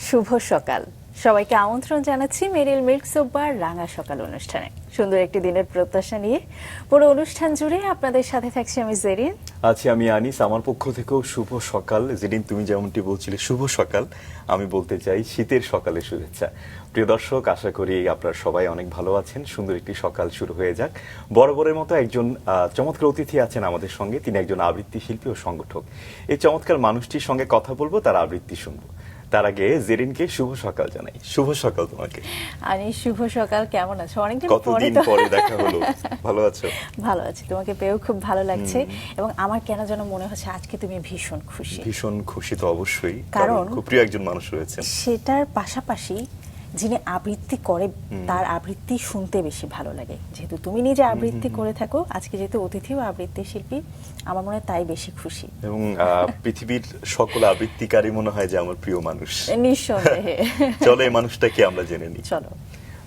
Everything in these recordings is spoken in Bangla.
শুভ সকাল। সবাইকে আমন্ত্রণ জানাচ্ছি মেরিল মিল্ক সোপবার রাঙা সকাল অনুষ্ঠানে। সুন্দর একটি দিনের প্রত্যাশা নিয়ে পুরো অনুষ্ঠান জুড়ে আপনাদের সাথে থাকছি আমি জেরিন। আছি আমি আনিস। আমার পক্ষ থেকেও শুভ সকাল। জেরিন, তুমি যেমনটি বলছিলে শুভ সকাল, আমি বলতে চাই শীতের সকালে শুভেচ্ছা। প্রিয় দর্শক, আশা করি আপনারা সবাই অনেক ভালো আছেন। সুন্দর একটি সকাল শুরু হয়ে যাক। বরাবরের মতো একজন চমৎকার অতিথি আছেন আমাদের সঙ্গে। তিনি একজন আবৃত্তি শিল্পী ও সংগঠক। এই চমৎকার মানুষটির সঙ্গে কথা বলবো, তার আবৃত্তি শুনবো। তার আগে জেরিনকে শুভ সকাল জানাই। শুভ সকাল তোমাকে। আনিস, শুভ সকাল। কেমন আছো? অনেকদিন কতদিন পরে দেখা হলো। ভালো আছো? ভালো আছি, তোমাকে পেয়েও খুব ভালো লাগছে। এবং আমার কেন যেন মনে হচ্ছে আজকে তুমি ভীষণ খুশি। ভীষণ খুশি তো অবশ্যই, কারণ খুব প্রিয় একজন মানুষ রয়েছেন। সেটার পাশাপাশি যিনি আবৃত্তি করে তার আবৃত্তি শুনতে বেশি ভালো লাগে। যেহেতু তুমি নিজে আবৃত্তি করে থাকো, আজকে যেহেতু অতিথিও আবৃত্তি শিল্পী, আমার মনে হয় তাই বেশি খুশি। এবং পৃথিবীর সকল আবৃত্তিকারী মনে হয় যে আমার প্রিয় মানুষ। নিঃসন্দেহে। চলো এই মানুষটাকে আমরা জেনে নিই। চলো।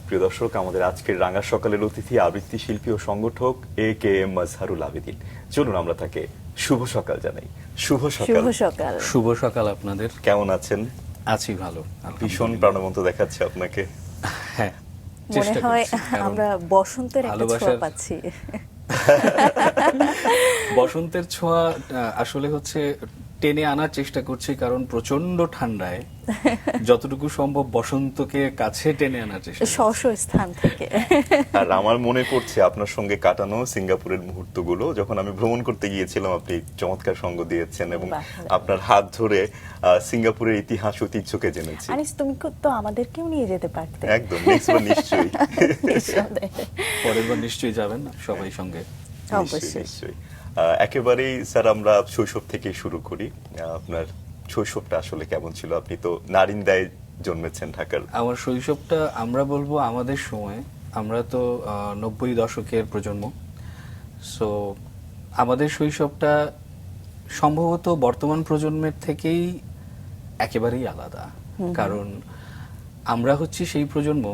প্রিয় দর্শক, আমাদের আজকের রাঙা সকালের অতিথি আবৃত্তি শিল্পী ও সংগঠক AKM মাজহারুল আবেদিন। চলুন আমরা তাকে শুভ সকাল জানাই। শুভ সকাল। শুভ সকাল। শুভ সকাল আপনাদের। কেমন আছেন? আছি ভালো। ভীষণ প্রাণবন্ত দেখাচ্ছে আপনাকে। হ্যাঁ, মনে চেষ্টা হয় করছি, কারণ আমরা বসন্তের একটা ছোঁয়া ভালোবাসার- পাচ্ছি। বসন্তের ছোঁয়া আসলে হচ্ছে টেনে আনার চেষ্টা করছি, কারণ প্রচন্ড ঠান্ডায় যতটুকু সম্ভব বসন্তকে কাছে টেনে আনার চেষ্টা করছি। স্ব স্থান থেকে। আর আমার মনে পড়ছে আপনার সঙ্গে কাটানো সিঙ্গাপুরের মুহূর্তগুলো, যখন আমি ভ্রমণ করতে গিয়েছিলাম। আপনি চমৎকার সঙ্গ দিয়েছেন এবং বাহ। আপনার হাত ধরে সিঙ্গাপুরের ইতিহাস ঐতিহ্যকে জেনেছি। আনিস, তুমি তো আমাদেরকেও নিয়ে যেতে পারতে। একদম, নেক্সট বার নিশ্চয়ই। নিঃসন্দেহে। পরের বার নিশ্চয়ই যাবেন না সবাই সঙ্গে। অবশ্যই। নিশ্চয়ই। একেবারেই স্যার, আমরা শৈশব থেকে শুরু করি। আপনার শৈশবটা আসলে কেমন ছিল? আপনি তো নারিন্দায় জন্মেছেন, ঢাকার। আমার শৈশবটা আমরা বলবো আমাদের সময়, আমরা তো 90 দশকের প্রজন্ম। সো আমাদের শৈশবটা সম্ভবত বর্তমান প্রজন্মের থেকেই একেবারেই আলাদা। কারণ আমরা হচ্ছি সেই প্রজন্ম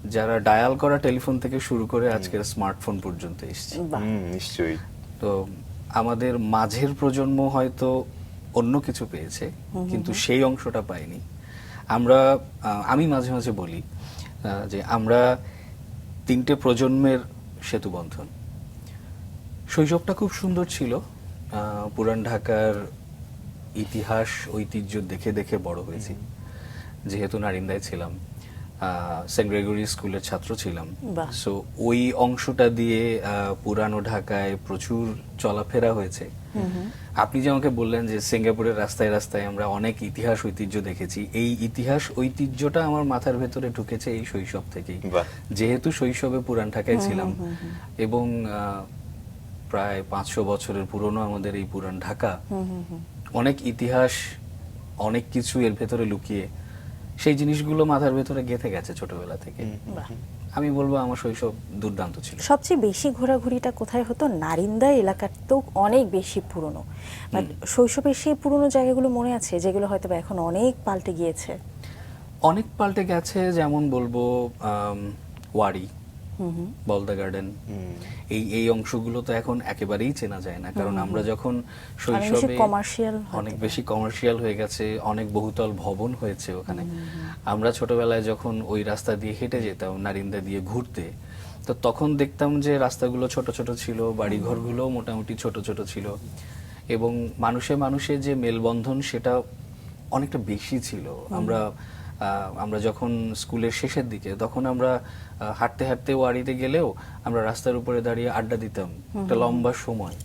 যারা ডায়াল করা টেলিফোন থেকে শুরু করে আজকের স্মার্টফোন পর্যন্ত এসেছে। বাহ। নিশ্চয়ই। তো আমাদের মাঝের প্রজন্ম হয়তো অন্য কিছু পেয়েছে, কিন্তু সেই অংশটা পাইনি আমরা। আমি মাঝে মাঝে বলি যে আমরা 3টে প্রজন্মের সেতু বন্ধন। শৈশবটা খুব সুন্দর ছিল। পুরান ঢাকার ইতিহাস ঐতিহ্য দেখে দেখে বড় হয়েছি। যেহেতু নারিন্দায় ছিলাম, সেন্ট গ্রেগরি স্কুলের ছাত্র ছিলাম, বাহ। সো ওই অংশটা দিয়ে পুরানো ঢাকায় প্রচুর চলাফেরা হয়েছে। আপনি যে আমাকে বললেন যে সিঙ্গাপুরের রাস্তায় রাস্তায় আমরা অনেক ইতিহাস ঐতিহ্য দেখেছি, এই ইতিহাস ঐতিহ্যটা আমার মাথার ভেতরে ঢুকেছে এই শৈশব থেকেই। বাহ। যেহেতু শৈশবে পুরান ঢাকায় ছিলাম এবং প্রায় 500 বছরের পুরনো আমাদের এই পুরান ঢাকা, অনেক ইতিহাস, অনেক কিছু এর ভেতরে লুকিয়ে, সেই জিনিসগুলো মাথার ভেতরে গেঁথে গেছে ছোটবেলা থেকে। বাহ। আমি বলবো আমার শৈশব দুর্দান্ত ছিল। সবচেয়ে বেশি ঘোরাঘুরিটা কোথায় হতো? নারিন্দা এলাকার তো অনেক বেশি পুরনো। বাট শৈশবের সেই পুরনো জায়গাগুলো মনে আছে যেগুলো হয়তো বা এখন অনেক পাল্টে গিয়েছে? অনেক পাল্টে গেছে, যেমন বলবো ওয়ারি, বলদা গার্ডেন, এই অংশগুলো তো এখন একেবারেই চেনা যায় না। কারণ আমরা যখন শৈশবে কমার্শিয়াল, অনেক বেশি কমার্শিয়াল হয়ে গেছে, অনেক বহুতল ভবন হয়েছে ওখানে। আমরা ছোটবেলায় যখন ওই রাস্তা দিয়ে হেঁটে যেতাম নারিন্দা দিয়ে ঘুরতে, তো তখন দেখতাম যে রাস্তাগুলো ছোট ছোট ছিল, বাড়িঘরগুলো মোটামুটি ছোট ছোট ছিল, এবং মানুষে মানুষে যে মেলবন্ধন সেটা অনেকটা বেশি ছিল। আমরা যখন স্কুলের শেষের দিকে, তখন আমরা হাঁটতে হাঁটতে ওয়ারিতে গেলেও আমরা রাস্তার উপরে দাঁড়িয়ে আড্ডা দিতাম একটা লম্বা সময়।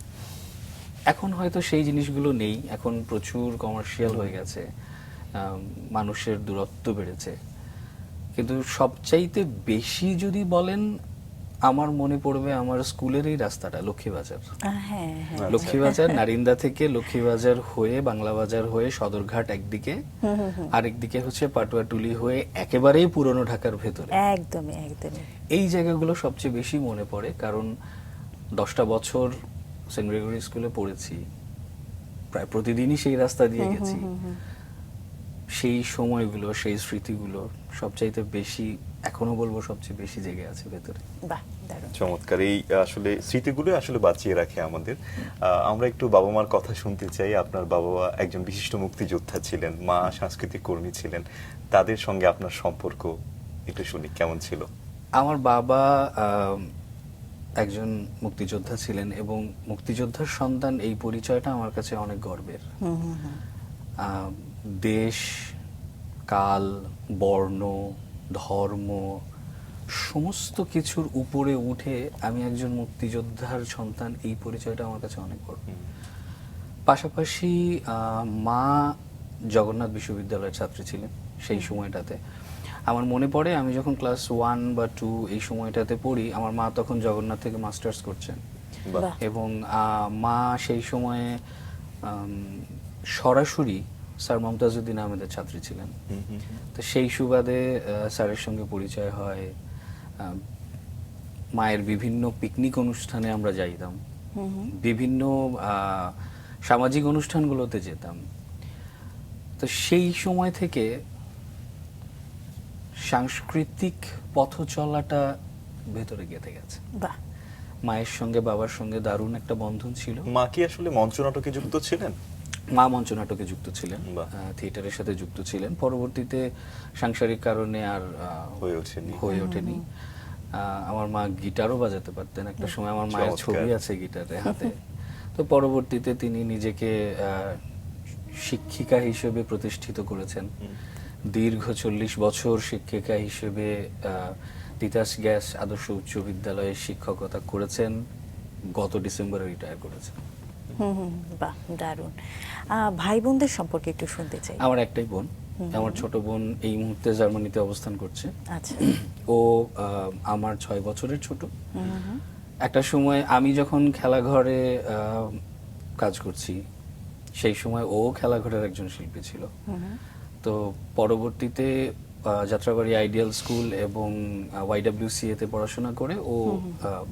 এখন হয়তো সেই জিনিসগুলো নেই, এখন প্রচুর কমার্শিয়াল হয়ে গেছে, মানুষের দূরত্ব বেড়েছে। কিন্তু সবচাইতে বেশি যদি বলেন, আমার মনে পড়বে আমার স্কুলের এই রাস্তাটা, লক্ষ্মীবাজার। হ্যাঁ হ্যাঁ। লক্ষ্মীবাজার, নারিন্দা থেকে লক্ষ্মীবাজার হয়ে বাংলা বাজার হয়ে সদরঘাট একদিকে, আরেকদিকে হচ্ছে পাটুয়াটুলি হয়ে একেবারেই পুরনো ঢাকার ভেতরে। একদমই একদমই। এই জায়গাগুলো সবচেয়ে বেশি মনে পড়ে, কারণ 10টা বছর সেন্ট গ্রেগরি স্কুলে পড়েছি, প্রায় প্রতিদিনই সেই রাস্তা দিয়ে গেছি। সেই সময়গুলো, সেই স্মৃতিগুলো সবচাইতে বেশি, এখনো বলবো সবচেয়ে বেশি জেগে আছে ভেতরে। বাহ। দারুণ। চমৎকার। এই আসলে স্মৃতিগুলো আসলে বাঁচিয়ে রাখে আমাদের। আমরা একটু বাবা মার কথা শুনতে চাই। আপনার বাবা একজন বিশিষ্ট মুক্তিযোদ্ধা ছিলেন, মা সাংস্কৃতিক কর্মী ছিলেন, তাদের সঙ্গে আপনার সম্পর্ক একটু শুনি কেমন ছিল? আমার বাবা একজন মুক্তিযোদ্ধা ছিলেন এবং মুক্তিযোদ্ধার সন্তান, এই পরিচয়টা আমার কাছে অনেক গর্বের। দেশ, কাল, বর্ণ, ধর্ম সমস্ত কিছুর উপরে উঠে আমি একজন মুক্তিযোদ্ধার সন্তান, এই পরিচয়টা আমার কাছে অনেক বড়। পাশাপাশি মা জগন্নাথ বিশ্ববিদ্যালয়ের ছাত্রী ছিলেন সেই সময়টাতে। আমার মনে পড়ে আমি যখন ক্লাস 1 বা 2 এই সময়টাতে পড়ি, আমার মা তখন জগন্নাথ থেকে মাস্টার্স করছেন বাহ। বাহ। এবং মা সেই সময়ে সরাসরি স্যার মমতাজউদ্দিন আহমেদের ছাত্রী ছিলেন। তো সেই সুবাদে স্যারের সঙ্গে পরিচয় হয়। মায়ের বিভিন্ন পিকনিক অনুষ্ঠানে আমরা যাইতাম, বিভিন্ন সামাজিক অনুষ্ঠানগুলোতে যেতাম। তো সেই সময় থেকে সাংস্কৃতিক পথ চলাটা ভেতরে গেঁথে গেছে। বাহ। মায়ের সঙ্গে বাবার সঙ্গে দারুণ একটা বন্ধন ছিল। মা কি আসলে মঞ্চনাটকে যুক্ত ছিলেন? মা মঞ্চনাটকে যুক্ত ছিলেন, বাহ। থিয়েটারের সাথে যুক্ত ছিলেন। পরবর্তীতে সাংসারিক কারণে আর হয়ে ওঠেনি। আমার মা গিটারও বাজাতে পারতেন একটা সময়, আমার মায়ের চমৎকার। ছবি আছে গিটারে হাতে। তো পরবর্তীতে তিনি নিজেকে শিক্ষিকা হিসেবে প্রতিষ্ঠিত করেছেন। দীর্ঘ 40 বছর শিক্ষিকা হিসেবে তিতাস গ্যাস আদর্শ উচ্চ বিদ্যালয়ে শিক্ষকতা করেছেন। গত ডিসেম্বরে রিটায়ার করেছেন। বাহ, দারুণ। ভাই বোনদের সম্পর্কে একটু শুনতে চাই। আমার একটাই বোন, আমার ছোট বোন এই মুহূর্তে জার্মানিতে অবস্থান করছে। আচ্ছা। ও আমার 6 বছরের ছোট। একটা সময় আমি যখন খেলাঘরে কাজ করছি, সেই সময় ও খেলাঘরের একজন শিল্পী ছিল। তো পরবর্তীতে যাত্রাবাড়ি আইডিয়াল স্কুল এবং YWCA তে পড়াশোনা করে ও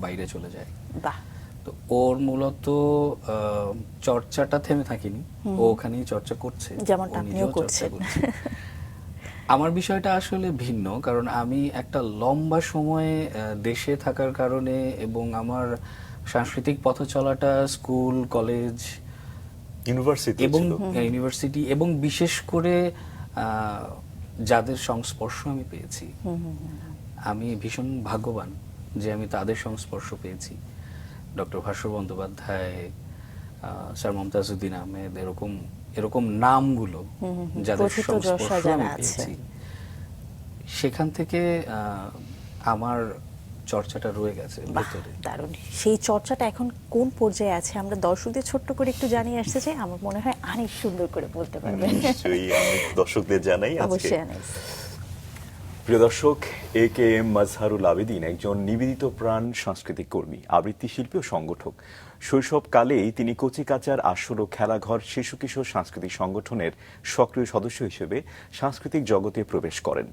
বাইরে চলে যায়। বাহ। তো ওর মূলত চর্চাটা থেমে থাকেনি, ও ওখানেই চর্চা করছে, যেমনটা ও আপনিও নিজেও চর্চা করছেন। করছে। আমার বিষয়টা আসলে ভিন্ন, কারণ আমি একটা লম্বা সময় দেশে থাকার কারণে এবং আমার সাংস্কৃতিক পথ চলাটা স্কুল, কলেজ, ইউনিভার্সিটি এবং ছিল। ইউনিভার্সিটি এবং বিশেষ করে যাদের সংস্পর্শ আমি পেয়েছি, আমি ভীষণ ভাগ্যবান যে আমি তাদের সংস্পর্শ পেয়েছি। ডক্টর ভাস্কর বন্দ্যোপাধ্যায়, স্যার মমতাজউদ্দিন আহমেদ, এরকম নামগুলো যাদের প্রথিতযশা সংস্পর্শ যারা আমি আছে। পেয়েছি, সেখান থেকে আমার চর্চাটা রয়ে গেছে বাহ, ভেতরে। দারুণ। সেই চর্চাটা এখন কোন পর্যায়ে আছে আমরা দর্শকদের ছোট্ট করে একটু জানিয়ে আসতে চাই। আমার মনে হয় অনেক সুন্দর করে বলতে পারবেন। নিশ্চয়ই আমি দর্শকদের জানাই আজকে। অবশ্যই আনিস। প্রিয় দর্শক, AKM মাজহারুল আবেদিন একজন নিবেদিত প্রাণ সাংস্কৃতিক কর্মী, আবৃত্তি শিল্পী ও সংগঠক। শৈশবকালেই তিনি কচিকাচার আসর ও খেলাঘর শিশু কিশোর সাংস্কৃতিক সংগঠনের সক্রিয় সদস্য হিসেবে সাংস্কৃতিক জগতে প্রবেশ করেন।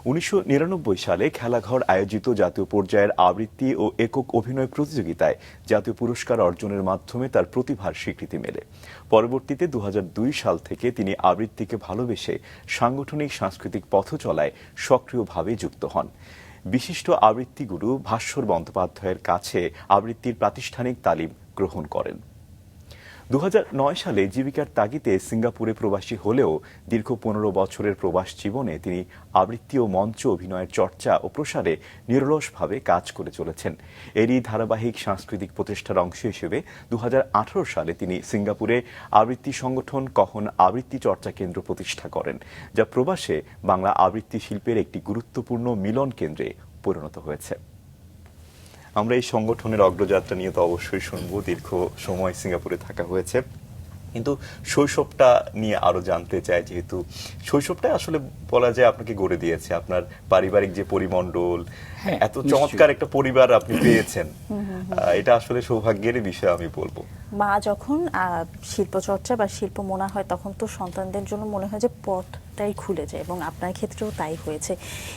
1999 সালে খেলাঘর আয়োজিত জাতীয় পর্যায়ের আবৃত্তি ও একক অভিনয় প্রতিযোগিতায় জাতীয় পুরস্কার অর্জনের মাধ্যমে তার প্রতিভার স্বীকৃতি মেলে। পরবর্তীতে 2002 সাল থেকে তিনি আবৃত্তিকে ভালোবেসে সাংগঠনিক সাংস্কৃতিক পথ চলায় সক্রিয়ভাবে যুক্ত হন। বিশিষ্ট আবৃত্তিগুরু ভাস্কর বন্দ্যোপাধ্যায়ের কাছে আবৃত্তির প্রাতিষ্ঠানিক তালিম গ্রহণ করেন। 2009 সালে জীবিকার তাগিদে সিঙ্গাপুরে প্রবাসী হলেও দীর্ঘ 15 বছরের প্রবাস জীবনে তিনি আবৃত্তি ও মঞ্চ অভিনয়ের চর্চা ও প্রসারে নিরলসভাবে কাজ করে চলেছেন। এরই ধারাবাহিক সাংস্কৃতিক প্রচেষ্টার অংশ হিসেবে 2018 সালে তিনি সিঙ্গাপুরে আবৃত্তি সংগঠন কহন আবৃত্তি চর্চা কেন্দ্র প্রতিষ্ঠা করেন, যা প্রবাসে বাংলা আবৃত্তি শিল্পের একটি গুরুত্বপূর্ণ মিলন কেন্দ্রে পরিণত হয়েছে। আমরা এই সংগঠনের অগ্রযাত্রা নিয়ে তো অবশ্যই শুনবো। দীর্ঘ সময় সিঙ্গাপুরে থাকা হয়েছে, কিন্তু শৈশবটা নিয়ে আরো জানতে চাই, যেহেতু শৈশবটা আসলে বলা যায় আপনাকে গড়ে দিয়েছে। আপনার পারিবারিক যে পরিমণ্ডল, হ্যাঁ, এত চমৎকার একটা পরিবার আপনি পেয়েছেন, এটা আসলে সৌভাগ্যের বিষয় আমি বলবো। মা যখন শিল্পচর্চা বা শিল্প মনে হয়, তখন তো সন্তানদের জন্য মনে হয় যে পথটাই খুলে যায়, এবং আপনার ক্ষেত্রেও তাই হয়েছে।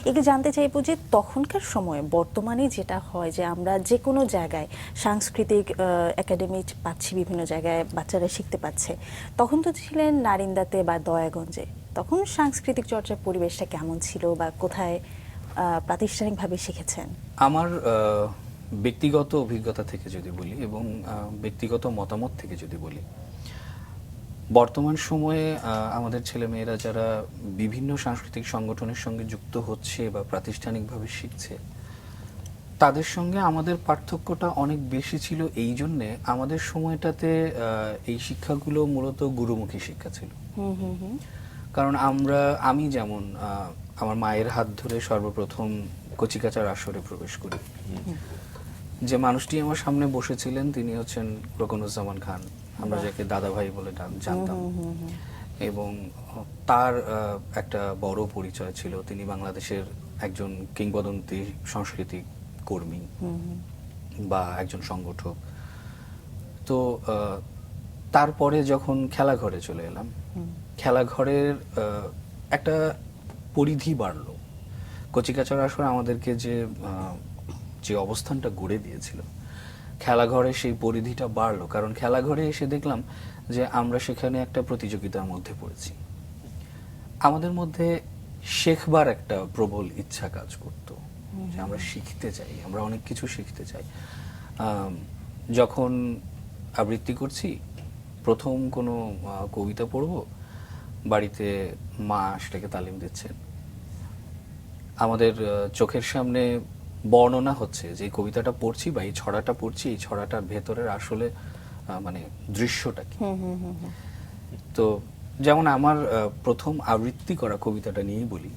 একটু জানতে চাইবো যে তখনকার সময়ে বর্তমানে যেটা হয় যে আমরা যে কোনো জায়গায় সাংস্কৃতিক একাডেমি পাচ্ছি, বিভিন্ন জায়গায় বাচ্চারা শিখতে পাচ্ছে, তখন তো ছিলেন নারিন্দাতে বা দয়াগঞ্জে, তখন সাংস্কৃতিক চর্চার পরিবেশটা কেমন ছিল বা কোথায় প্রাতিষ্ঠানিকভাবে শিখেছেন? আমার ব্যক্তিগত অভিজ্ঞতা থেকে যদি বলি এবং ব্যক্তিগত মতামত থেকে যদি বলি, বর্তমান সময়ে আমাদের ছেলেমেয়েরা যারা বিভিন্ন সাংস্কৃতিক সংগঠনের সঙ্গে যুক্ত হচ্ছে বা প্রাতিষ্ঠানিকভাবে শিখছে, তাদের সঙ্গে আমাদের পার্থক্যটা অনেক বেশি ছিল এই জন্যে আমাদের সময়টাতে এই শিক্ষাগুলো মূলত গুরুমুখী শিক্ষা ছিল। কারণ আমি যেমন আমার মায়ের হাত ধরে সর্বপ্রথম কচিকাঁচার আসরে প্রবেশ করি। যে মানুষটি আমার সামনে বসেছিলেন তিনি হচ্ছেন রোকনুজ্জামান খান, আমরা যাকে দাদা ভাই বলে জানতাম, এবং তার একটা বড় পরিচয় ছিল, তিনি বাংলাদেশের একজন কিংবদন্তি সাংস্কৃতিক কর্মী বা একজন সংগঠক। তো তারপরে যখন খেলাঘরে চলে এলাম, খেলাঘরের একটা পরিধি বাড়লো। কচিকাঁচার আসর আমাদেরকে যে অবস্থানটা গড়ে দিয়েছিল, খেলাঘরে সেই পরিধিটা বাড়লো, কারণ খেলাঘরে এসে দেখলাম যে আমরা সেখানে একটা প্রতিযোগিতার মধ্যে পড়েছি। আমাদের মধ্যে শেখবার একটা প্রবল ইচ্ছা কাজ করতো যে আমরা শিখতে চাই, আমরা অনেক কিছু শিখতে চাই। যখন আবৃত্তি করছি, প্রথম কোনো কবিতা পড়ব, বাড়িতে মা সেটাকে তালিম দিচ্ছেন, আমাদের চোখের সামনে বর্ণনা হচ্ছে যে এই কবিতাটা পড়ছি বা এই ছড়াটা পড়ছি, এই ছড়াটার ভেতরের আসলে মানে দৃশ্যটা কি। তো যেমন আমার প্রথম আবৃত্তি করা কবিতাটা নিয়েই বলি,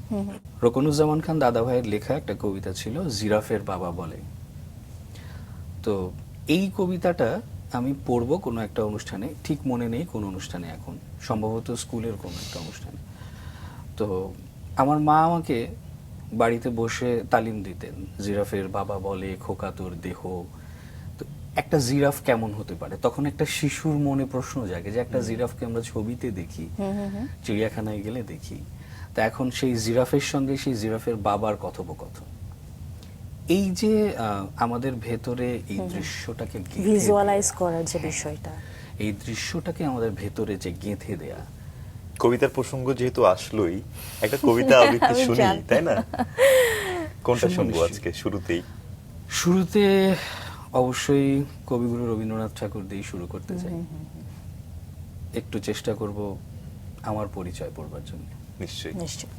রোকনুজ্জামান খান দাদা ভাইয়ের লেখা একটা কবিতা ছিল, জিরাফের বাবা বলে। তো এই কবিতাটা আমি পড়ব কোনো একটা অনুষ্ঠানে, ঠিক মনে নেই কোন অনুষ্ঠানে, এখন সম্ভবত স্কুলের কোনো একটা অনুষ্ঠানে। তো আমার মা আমাকে বাড়িতে বসে তালিম দিতেন, জিরাফের বাবা বলে খোকা তোর দেহ। তো একটা জিরাফ কেমন হতে পারে, তখন একটা শিশুর মনে প্রশ্ন জাগে যে একটা জিরাফকে আমরা ছবিতে দেখি, চিড়িয়াখানায় গেলে দেখি, তা এখন সেই জিরাফের সঙ্গে সেই জিরাফের বাবার কথোপকথন, এই যে আমাদের ভেতরে এই দৃশ্যটাকে ভিজুয়ালাইজ করার যে বিষয়টা, এই দৃশ্যটাকে আমাদের ভেতরে যে গেঁথে দেয়া। কবিতার প্রসঙ্গ যেহেতু আসলোই, একটা কবিতা আবৃত্তি আমি শুনি, জানতাম। তাই না? কোনটা শুনবো শুনবো নিশ্চয়ই। আজকে শুরুতেই? শুরুতে অবশ্যই কবিগুরু রবীন্দ্রনাথ ঠাকুর দিয়ে শুরু করতে চাই। একটু চেষ্টা করব আমার পরিচয় পড়বার জন্য। নিশ্চয়ই। নিশ্চয়।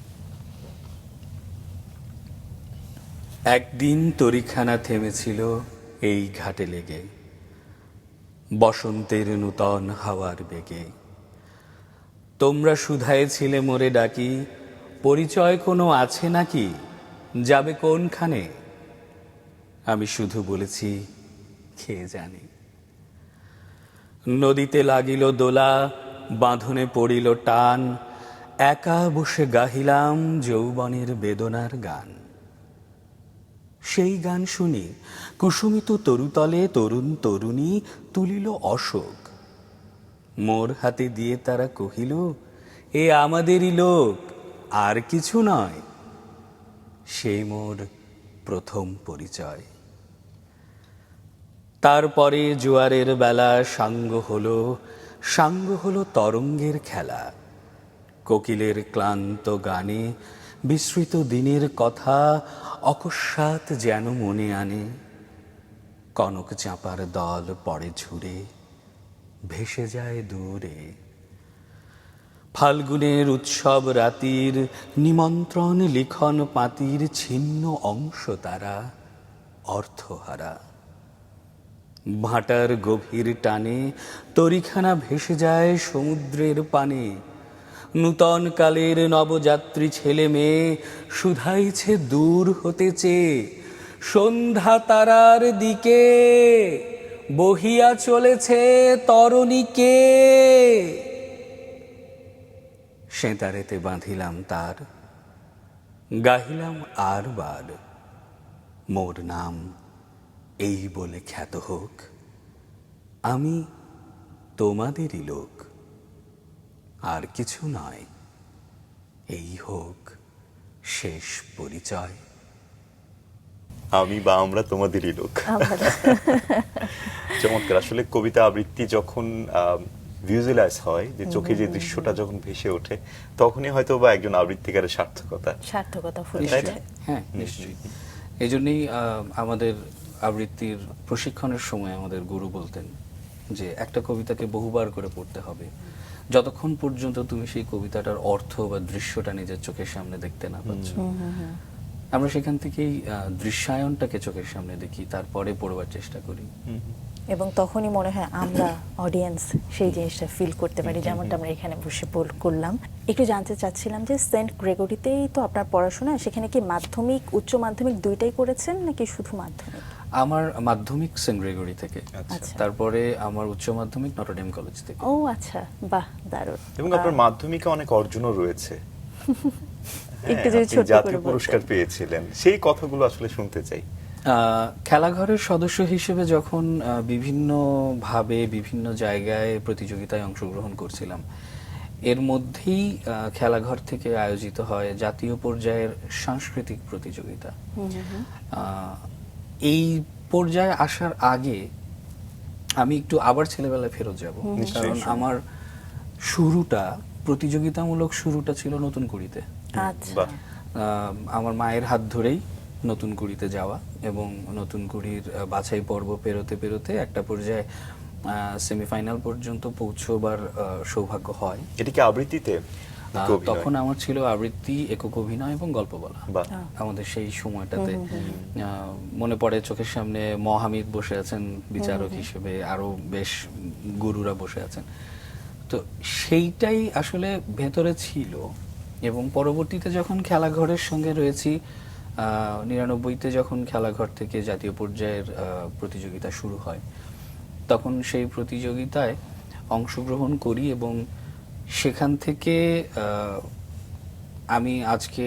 একদিন তরিখানা থেমেছিল এই ঘাটে লেগে, বসন্তের নূতন হাওয়ার বেগে। তোমরা শুধাইছিলে মোরে ডাকি, পরিচয় কোনো আছে নাকি, যাবে কোনখানে? আমি শুধু বলেছি খেয়ে জানি। নদীতে লাগিল দোলা, বাঁধনে পড়িল টান, একা বসে গাহিলাম যৌবনের বেদনার গান। সেই গান শুনি কুসুমিত তরুতলে তরুণ তরুণী তুলিল অশোক। মোর হাতে দিয়ে তারা কহিল, এ আমাদেরই লোক, আর কিছু নয়। সেই মোর প্রথম পরিচয়। তারপরে জোয়ারের বেলা সাঙ্গ হলো তরঙ্গের খেলা। কোকিলের ক্লান্ত গানে বিস্মৃত দিনের কথা অকস্মাৎ যেন মনে আনে। কনক চাঁপার দল পড়ে ঝুরে, ভেসে যায় দূরে। ফাল্গুনের উৎসব রাতির নিমন্ত্রণ লিখন পাতির ছিন্ন অংশ তারা অর্থহারা। ভাটার গভীর টানে তরিখানা ভেসে যায় সমুদ্রের পানে। নূতন কালের নবযাত্রী ছেলে মেয়ে শুধাইছে দূর হতে চেয়ে, সন্ধ্যা তারার দিকে বহিয়া চলেছে তরণীকে। সেতারেতে বাঁধিলাম তার, গাহিলাম আর বার, মোর নাম এই বলে খ্যাত হোক, আমি তোমাদেরই লোক, আর কিছু নয়, এই হোক শেষ পরিচয়। আমি বা আমরা তোমাদেরই লোক। চমৎকার। আসলে কবিতা আবৃত্তি যখন ভিজুয়ালাইজ হয়, যে চোখে যে দৃশ্যটা যখন ভেসে ওঠে, তখনই হয়তো বা একজন আবৃত্তিকারের সার্থকতা ফুটে তাই না? ওঠে। হ্যাঁ, নিশ্চয়ই। এই জন্যই আমাদের আবৃত্তির প্রশিক্ষণের সময় আমাদের গুরু বলতেন যে একটা কবিতাকে বহুবার করে পড়তে হবে, যতক্ষণ পর্যন্ত তুমি সেই কবিতাটার অর্থ বা দৃশ্যটা নিজের চোখের সামনে দেখতে না পাচ্ছ। আমরা সেখান থেকেই দৃশ্যায়নটাকে চোখের সামনে দেখি, তারপরে পড়বার চেষ্টা করি। এবং তখনই মনে হয় আমরা অডিয়েন্স সেই জিনিসটা ফিল করতে পারি, যেমনটা আমরা এখানে বসে করলাম। একটু জানতে চাচ্ছিলাম যে সেন্ট গ্রেগরিতেই তো আপনার পড়াশোনা, সেখানে কি মাধ্যমিক উচ্চ মাধ্যমিক দুইটাই করেছেন নাকি শুধু মাধ্যমিক? আমার মাধ্যমিক সেন্ট গ্রেগরি থেকে, আচ্ছা। তারপরে আমার উচ্চ মাধ্যমিক নটরডেম কলেজ থেকে। ও আচ্ছা, বাহ, দারুণ। এবং আপনার মাধ্যমিকে অনেক অর্জনও রয়েছে। একটু যদি আপনি ছোট জাতীয় করে বলতেন। পুরস্কার পেয়েছিলেন, সেই কথাগুলো আসলে শুনতে চাই। খেলাঘরের সদস্য হিসেবে যখন বিভিন্ন ভাবে বিভিন্ন জায়গায় প্রতিযোগিতায় অংশগ্রহণ করছিলাম, এর মধ্যেই খেলাঘর থেকে আয়োজিত হয় জাতীয় পর্যায়ের সাংস্কৃতিক প্রতিযোগিতা। এই পর্যায়ে আসার আগে আমি একটু আবার ছেলেবেলায় ফেরত যাব, কারণ আমার শুরুটা, প্রতিযোগিতামূলক শুরুটা ছিল নতুন কুড়িতে। আচ্ছা। বাহ। আমার মায়ের হাত ধরেই নতুন কুড়িতে যাওয়া, এবং নতুন কুড়ির বাছাই পর্ব পেরোতে পেরোতে একটা পর্যায়ে সেমিফাইনাল পর্যন্ত পৌঁছবার সৌভাগ্য হয়। এটা কি আবৃত্তিতে? নাকি অভিনয়? তখন আমার ছিল আবৃত্তি, একক অভিনয় এবং গল্প বলা। বাহ। আমাদের সেই সময়টাতে মনে পড়ে চোখের সামনে মহামিদ বসে আছেন বিচারক হিসেবে, আরো বেশ গুরুরা বসে আছেন। তো সেইটাই আসলে ভেতরে ছিল। এবং পরবর্তীতে যখন খেলাঘরের সঙ্গে রয়েছি, 99-তে যখন খেলাঘর থেকে জাতীয় পর্যায়ের প্রতিযোগিতা শুরু হয়, তখন সেই প্রতিযোগিতায় অংশগ্রহণ করি, এবং সেখান থেকে আমি আজকে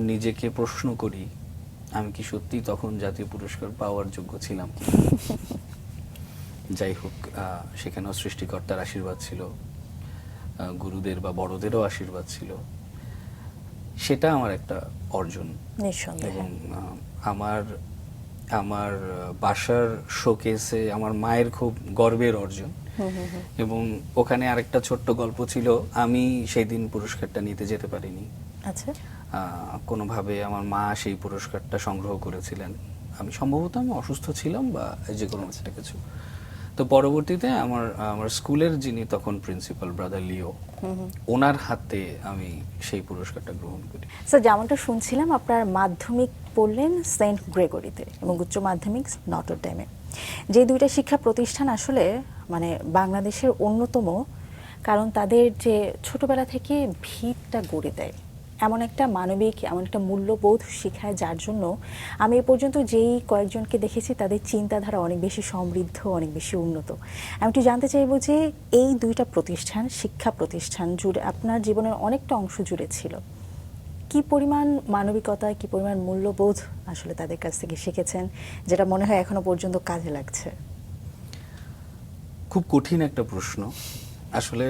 নিজেকে প্রশ্ন করি, আমি কি সত্যি তখন জাতীয় পুরস্কার পাওয়ার যোগ্য ছিলাম? যাই হোক, সেখানেও সৃষ্টিকর্তার আশীর্বাদ ছিল, গুরুদের বা বড়দেরও আশীর্বাদ ছিল। সেটা আমার একটা অর্জন। নিঃসন্দেহে। এবং আমার বাসার শোকেসে আমার মায়ের খুব গর্বের অর্জন। এবং ওখানে আরেকটা ছোট্ট গল্প ছিল, আমি সেই দিন পুরস্কারটা নিতে যেতে পারিনি। আচ্ছা। কোনোভাবে আমার মা সেই পুরস্কারটা সংগ্রহ করেছিলেন। আমি সম্ভবত অসুস্থ ছিলাম বা যে কোনো একটা কিছু। তো পরবর্তীতে আমার স্কুলের যিনি তখন প্রিন্সিপাল, ব্রাদার লিও, ওনার হাতে আমি সেই পুরস্কারটা গ্রহণ করি। স্যার, যেমনটা শুনছিলাম আপনার মাধ্যমিক পড়লেন সেন্ট গ্রেগরিতে এবং উচ্চ মাধ্যমিক নটরডেমে, যে দুইটা শিক্ষা প্রতিষ্ঠান আসলে মানে বাংলাদেশের অন্যতম, কারণ তাদের যে ছোটবেলা থেকে ভিতটা গড়ে দেয়, এমন একটা মানবিক, এমন একটা মূল্যবোধ শিখায়, যার জন্য আমি এ পর্যন্ত যেই কয়েকজনকে দেখেছি তাদের চিন্তাধারা অনেক বেশি সমৃদ্ধ, অনেক বেশি উন্নত। আমি একটু জানতে চাইবো যে এই দুইটা প্রতিষ্ঠান, শিক্ষা প্রতিষ্ঠান জুড়ে আপনার জীবনের অনেকটা অংশ জুড়ে ছিল, কি পরিমাণ মানবিকতা, কি পরিমাণ মূল্যবোধ আসলে তাদের কাছ থেকে শিখেছেন, যেটা মনে হয় এখনো পর্যন্ত কাজে লাগছে? খুব কঠিন একটা প্রশ্ন আসলে।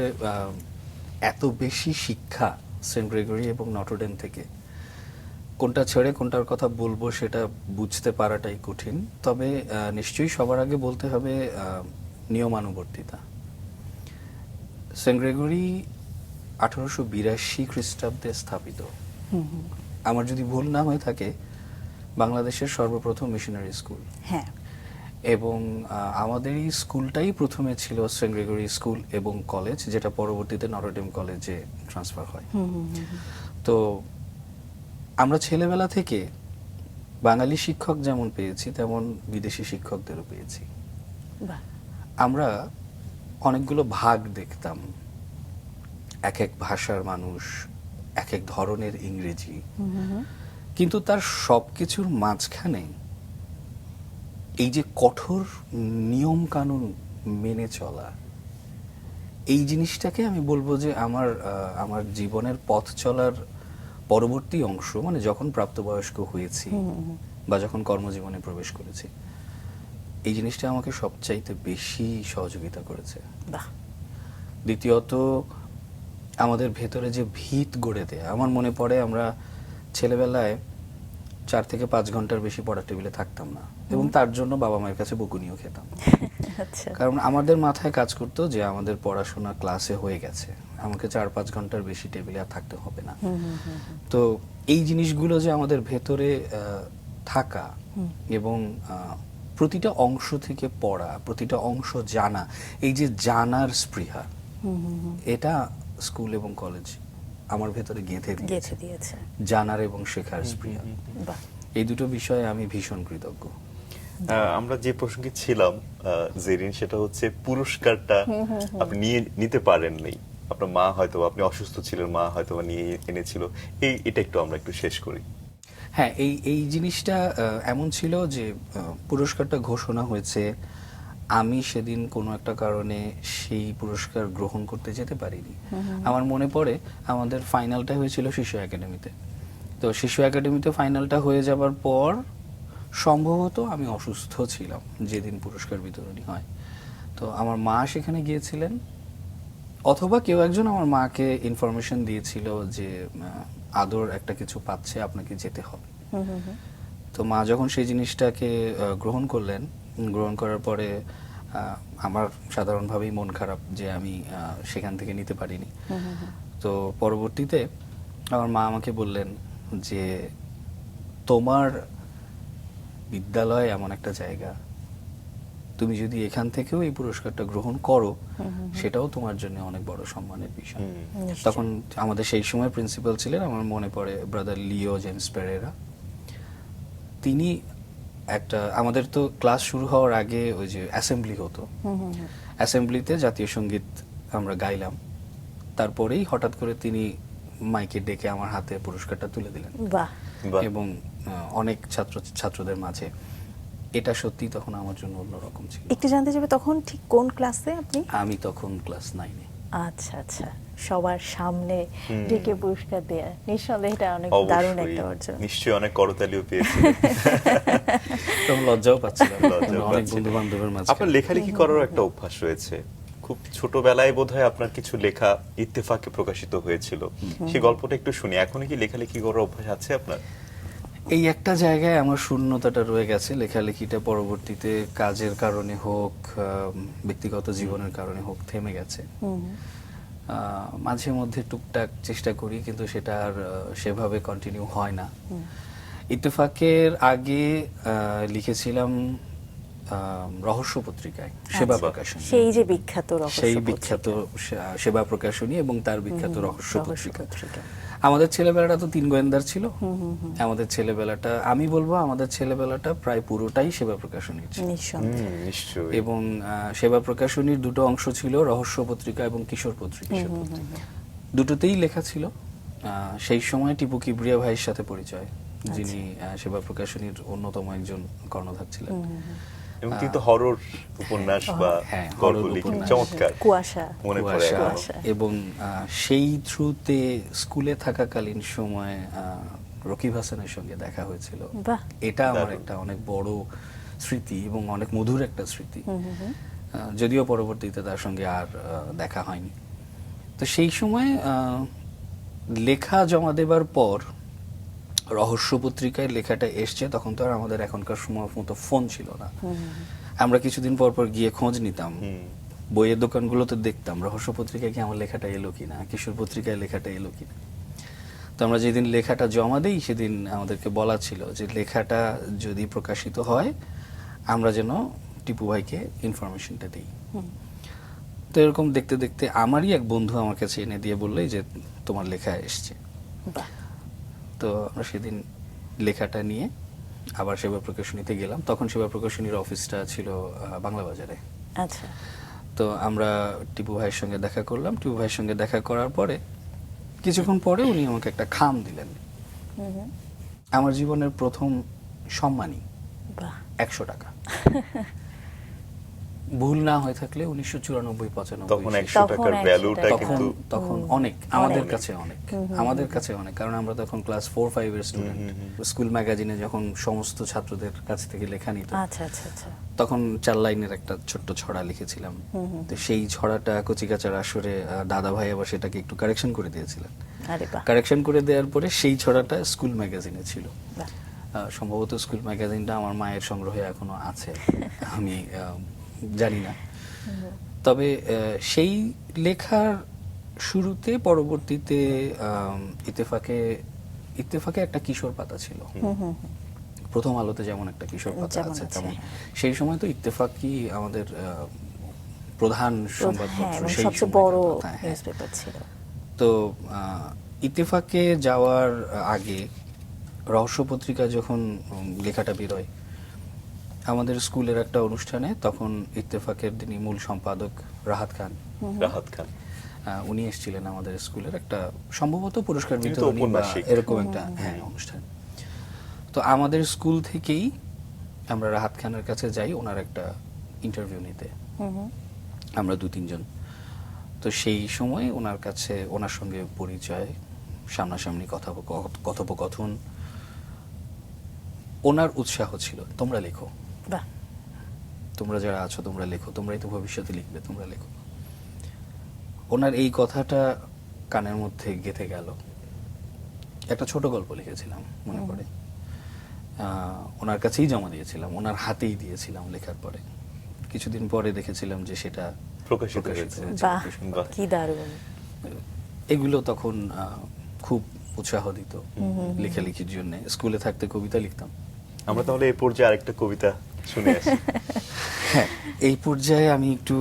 এত বেশি শিক্ষা সেন্ট গ্রেগরি এবং নটরডেম থেকে, কোনটা ছেড়ে কোনটার কথা বলবো সেটা বুঝতে পারাটাই কঠিন। তবে নিশ্চয়ই সবার আগে বলতে হবে নিয়মানুবর্তিতা। সেন্ট গ্রেগরি 1882 খ্রিস্টাব্দে স্থাপিত। আমার যদি ভুল না হয়ে থাকে, বাংলাদেশের সর্বপ্রথম মিশনারি স্কুল। হ্যাঁ। এবং আমাদের এই স্কুলটাই প্রথমে ছিল সেন্ট গ্রেগরি স্কুল এবং কলেজ, যেটা পরবর্তীতে নটরডেম কলেজে ট্রান্সফার হয়। তো আমরা ছেলেবেলা থেকে বাঙালি শিক্ষক যেমন পেয়েছি, তেমন বিদেশি শিক্ষকদেরও পেয়েছি। বাহ। আমরা অনেকগুলো ভাগ দেখতাম, এক এক ভাষার মানুষ, এক এক ধরনের ইংরেজি, কিন্তু তার সবকিছুর মাঝখানে এই যে কঠোর নিয়ম কানুন মেনে চলা, এই জিনিসটাকে আমি বলবো যে আমার জীবনের পথ চলার পরবর্তী অংশ, মানে যখন প্রাপ্তবয়স্ক হয়েছি বা যখন কর্মজীবনে প্রবেশ করেছি, এই জিনিসটা আমাকে সবচাইতে বেশি সহযোগিতা করেছে। বাহ। দ্বিতীয়ত, আমাদের ভেতরে যে ভিত গড়ে দেয়া, আমার মনে পড়ে আমরা ছেলেবেলায় 4 থেকে 5 ঘন্টার বেশি পড়ার টেবিলে থাকতাম না, এবং তার জন্য বাবা মায়ের কাছে বকুনিও খেতাম। আচ্ছা কারণ আমাদের মাথায় কাজ করতো যে আমাদের পড়াশোনা ক্লাসে হয়ে গেছে, আমাকে 4-5 ঘন্টার বেশি টেবিলে আর থাকতে হবে না। তো এই জিনিসগুলো যে আমাদের ভেতরে থাকা এবং প্রতিটা অংশ থেকে পড়া, প্রতিটা অংশ জানা, এই যে জানার স্পৃহা, এটা স্কুল এবং কলেজ আমার ভেতরে গেঁথে গেঁথে দিয়েছে। জানার এবং শেখার স্পৃহা, বাহ, এই দুটো বিষয়ে আমি ভীষণ কৃতজ্ঞ। আমরা যে প্রসঙ্গে ছিলাম জেরিন, সেটা হচ্ছে পুরস্কারটা আপনি নিতে পারেননি। আপনার মা হয়তো, আপনি অসুস্থ ছিলেন, মা হয়তো নিয়ে এনেছিল। এটা আমরা একটু শেষ করি। হ্যাঁ, এই জিনিসটা এমন ছিল যে পুরস্কারটা ঘোষণা হয়েছে, আমি সেদিন কোনো একটা কারণে সেই পুরস্কার গ্রহণ করতে যেতে পারিনি। আমার মনে পড়ে আমাদের ফাইনালটা হয়েছিল শিশু একাডেমিতে। তো শিশু একাডেমিতে ফাইনালটা হয়ে যাবার পর সম্ভবত আমি অসুস্থ ছিলাম যেদিন পুরস্কার বিতরণী হয়। তো আমার মা সেখানে গিয়েছিলেন, অথবা কেউ একজন আমার মাকে ইনফরমেশন দিয়েছিল যে আদর একটা কিছু পাচ্ছে, আপনাকে যেতে হবে। তো মা যখন সেই জিনিসটাকে গ্রহণ করলেন, গ্রহণ করার পরে আমার সাধারণভাবেই মন খারাপ যে আমি সেখান থেকে নিতে পারিনি। তো পরবর্তীতে আমার মা আমাকে বললেন যে তোমার বিদ্যালয় এমন একটা জায়গা, তুমি যদি এখান থেকেও এই পুরস্কারটা গ্রহণ করো, সেটাও তোমার জন্য অনেক বড় সম্মানের বিষয়। তখন আমাদের সেই সময় প্রিন্সিপাল ছিলেন, আমার মনে পড়ে, ব্রাদার লিও জেমস পেরেরা। তিনি আমাদের তো ক্লাস শুরু হওয়ার আগে ওই যে অ্যাসেম্বলি হতো, অ্যাসেম্বলিতে জাতীয় সঙ্গীত আমরা গাইলাম, তারপরেই হঠাৎ করে তিনি মাইকে ডেকে আমার হাতে পুরস্কারটা তুলে দিলেন। বাহ, এবং অনেক ছাত্রদের মাঝে এটা সত্যি তখন আমার জন্য অন্যরকম ছিল। একটু জানতে চাইবে তখন ঠিক কোন ক্লাসে আপনি? আমি তখন ক্লাস 9-এ। আচ্ছা আচ্ছা, সবার সামনে ডেকে পুরস্কার দেয়া নিঃসন্দেহে এটা অনেক দারুণ একটা অর্জন। নিশ্চয়ই অনেক করতালিও পেয়েছিলেন। তখন লজ্জাও পাচ্ছিলাম, লজ্জাও অনেক পাচ্ছিলেন। বন্ধু বান্ধবের মাঝে। আপনার লেখালেখি করার একটা অভ্যাস রয়েছে, খুব ছোটবেলায় বোধহয় আপনার কিছু লেখা ইত্তেফাকে প্রকাশিত হয়েছিল, সেই গল্পটা একটু শুনি। এখনো কি লেখালেখি করার অভ্যাস আছে আপনার? এই একটা জায়গায় আমার শূন্যতাটা রয়ে গেছে। লেখালেখিটা পরবর্তীতে কাজের কারণে হোক, ব্যক্তিগত জীবনের কারণে হোক, থেমে গেছে। মাঝে মধ্যে টুকটাক চেষ্টা করি, কিন্তু সেটা আর সেভাবে কন্টিনিউ হয় না। ইত্তেফাকের আগে লিখেছিলাম রহস্য পত্রিকায়, সেবা প্রকাশনী, সেই যে বিখ্যাত রহস্য সেই পত্রিকা। বিখ্যাত সেবা প্রকাশনী এবং তার বিখ্যাত রহস্য রহস্য পত্রিকা। পত্রিকা। আমাদের ছেলেবেলাটা তো 3 গোয়েন্দার ছিল। আমাদের ছেলেবেলাটা, আমি বলবো আমাদের ছেলেবেলাটা প্রায় পুরোটাই সেবা প্রকাশনীর ছিল। নিঃসন্দেহে। নিশ্চয়ই। এবং সেবা প্রকাশনীর দুটো অংশ ছিল, রহস্য পত্রিকা এবং কিশোর পত্রিকা। দুটোতেই লেখা ছিল। সেই সময় টিপু কিবরিয়া ভাইয়ের সাথে পরিচয়, যিনি সেবা প্রকাশনীর অন্যতম একজন কর্ণধার ছিলেন। এবং কিন্তু হরর উপন্যাস বা হ্যাঁ, গল্প horror লিখে উপন্যাস। চমৎকার কুয়াশা। মনে পড়ে কুয়াশা। এখনো। এবং সেই থ্রুতে স্কুলে থাকাকালীন সময় রকিব হাসানের সঙ্গে দেখা হয়েছিল। বাহ, এটা আমার দারুণ। একটা অনেক বড় স্মৃতি এবং অনেক মধুর একটা স্মৃতি। যদিও পরবর্তীতে তার সঙ্গে আর দেখা হয়নি। তো সেই সময় লেখা জমা দেবার পর রহস্য পত্রিকায় লেখাটা এসছে, তখন তো আর আমাদের এখনকার সময় মতো ফোন ছিল না। আমরা কিছুদিন পর পর গিয়ে খোঁজ নিতাম, বইয়ের দোকানগুলোতে দেখতাম রহস্য পত্রিকায় কি আমার লেখাটা এলো কিনা, কিশোর পত্রিকায় লেখাটা এলো কিনা। তো আমরা যেদিন লেখাটা জমা দিই, সেদিন আমাদেরকে বলা ছিল যে লেখাটা যদি প্রকাশিত হয় আমরা যেন টিপু ভাইকে ইনফরমেশনটা দিই। তো এরকম দেখতে দেখতে আমারই এক বন্ধু আমার কাছে এনে দিয়ে বললে যে তোমার লেখা এসছে। বাহ, তো আমরা সেদিন লেখাটা নিয়ে আবার সেবা প্রকাশনীতে গেলাম। তখন সেবা প্রকাশনীর অফিসটা ছিল বাংলা বাজারে। আচ্ছা। তো আমরা টিপু ভাইয়ের সঙ্গে দেখা করলাম। টিপু ভাইয়ের সঙ্গে দেখা করার পরে কিছুক্ষণ পরে উনি আমাকে একটা খাম দিলেন। আমার জীবনের প্রথম সম্মানী, বাহ, 100 টাকা। ভুল না হয়ে থাকলে 1994-95। তখন 100 টাকার ভ্যালুটা কিন্তু তখন অনেক, আমাদের কাছে অনেক, আমাদের কাছে অনেক, কারণ আমরা তখন ক্লাস 4-5 এর স্টুডেন্ট। স্কুল ম্যাগাজিনে যখন সমস্ত ছাত্রদের কাছ থেকে লেখা নিত, আচ্ছা আচ্ছা আচ্ছা, তখন 4 লাইনের একটা ছোট্ট ছড়া লিখেছিলাম। তো সেই ছড়াটা কচিকাচার আসরে দাদা ভাই আবার সেটাকে একটু কারেকশন করে দিয়েছিলেন। আরে বাহ, কারেকশন করে দেওয়ার পরে সেই ছড়াটা স্কুল ম্যাগাজিনে ছিল। বাহ। সম্ভবত স্কুল ম্যাগাজিনটা আমার মায়ের সংগ্রহে এখনো আছে। আমি জানি না। তবে সেই লেখার শুরুতে পরবর্তীতে ইত্তেফাকে একটা কিশোর পাতা ছিল, প্রথম আলোতে যেমন একটা কিশোর পাতা যেমন আছে আছে, তেমন হ্যাঁ। সেই সময় তো ইত্তেফাকই আমাদের প্রধান হ্যাঁ, সংবাদপত্র, এবং সেই সবচেয়ে সময়কার বড় কথা, হ্যাঁ। নিউজ পেপার ছিল। তো ইত্তেফাকে যাওয়ার আগে রহস্য পত্রিকা যখন লেখাটা বেরোয় আমাদের স্কুলের একটা অনুষ্ঠানে, তখন ইত্তেফাকের যিনি মূল সম্পাদক রাহাত খান, রাহাত খান উনি এসেছিলেন আমাদের স্কুলের একটা সম্ভবত পুরস্কার তিনি তো বিতরণী বা ঔপন্যাসিক। এরকম একটা অনুষ্ঠান। তো আমাদের স্কুল থেকেই আমরা রাহাত খানের কাছে যাই ওনার একটা ইন্টারভিউ নিতে, আমরা 2-3 জন। তো সেই সময় ওনার সঙ্গে পরিচয়, সামনাসামনি কথোপকথন, ওনার উৎসাহ ছিল তোমরা লেখো, বাহ, তোমরা যারা আছো তোমরা লেখো, তোমরাই তো ভবিষ্যতে লিখবে, তোমরা লেখো। ওনার এই কথাটা কানের মধ্যে গেঁথে গেল। একটা ছোট গল্প লিখেছিলাম মনে পড়ে, ওনার কাছেই জমা দিয়েছিলাম, ওনার হাতেই দিয়েছিলাম লেখার পরে। কিছুদিন পরে দেখেছিলাম যে সেটা প্রকাশিত হয়েছে। হয়েছে বাহ, ভীষণ বাহ। কি দারুণ। এগুলো তখন খুব উৎসাহ দিত লেখালেখির জন্য। স্কুলে থাকতে কবিতা লিখতাম। আমরা তাহলে এই পর্যায়ে আরেকটা কবিতা শুনে আসি। হ্যাঁ, এই পর্যায়ে আমি একটু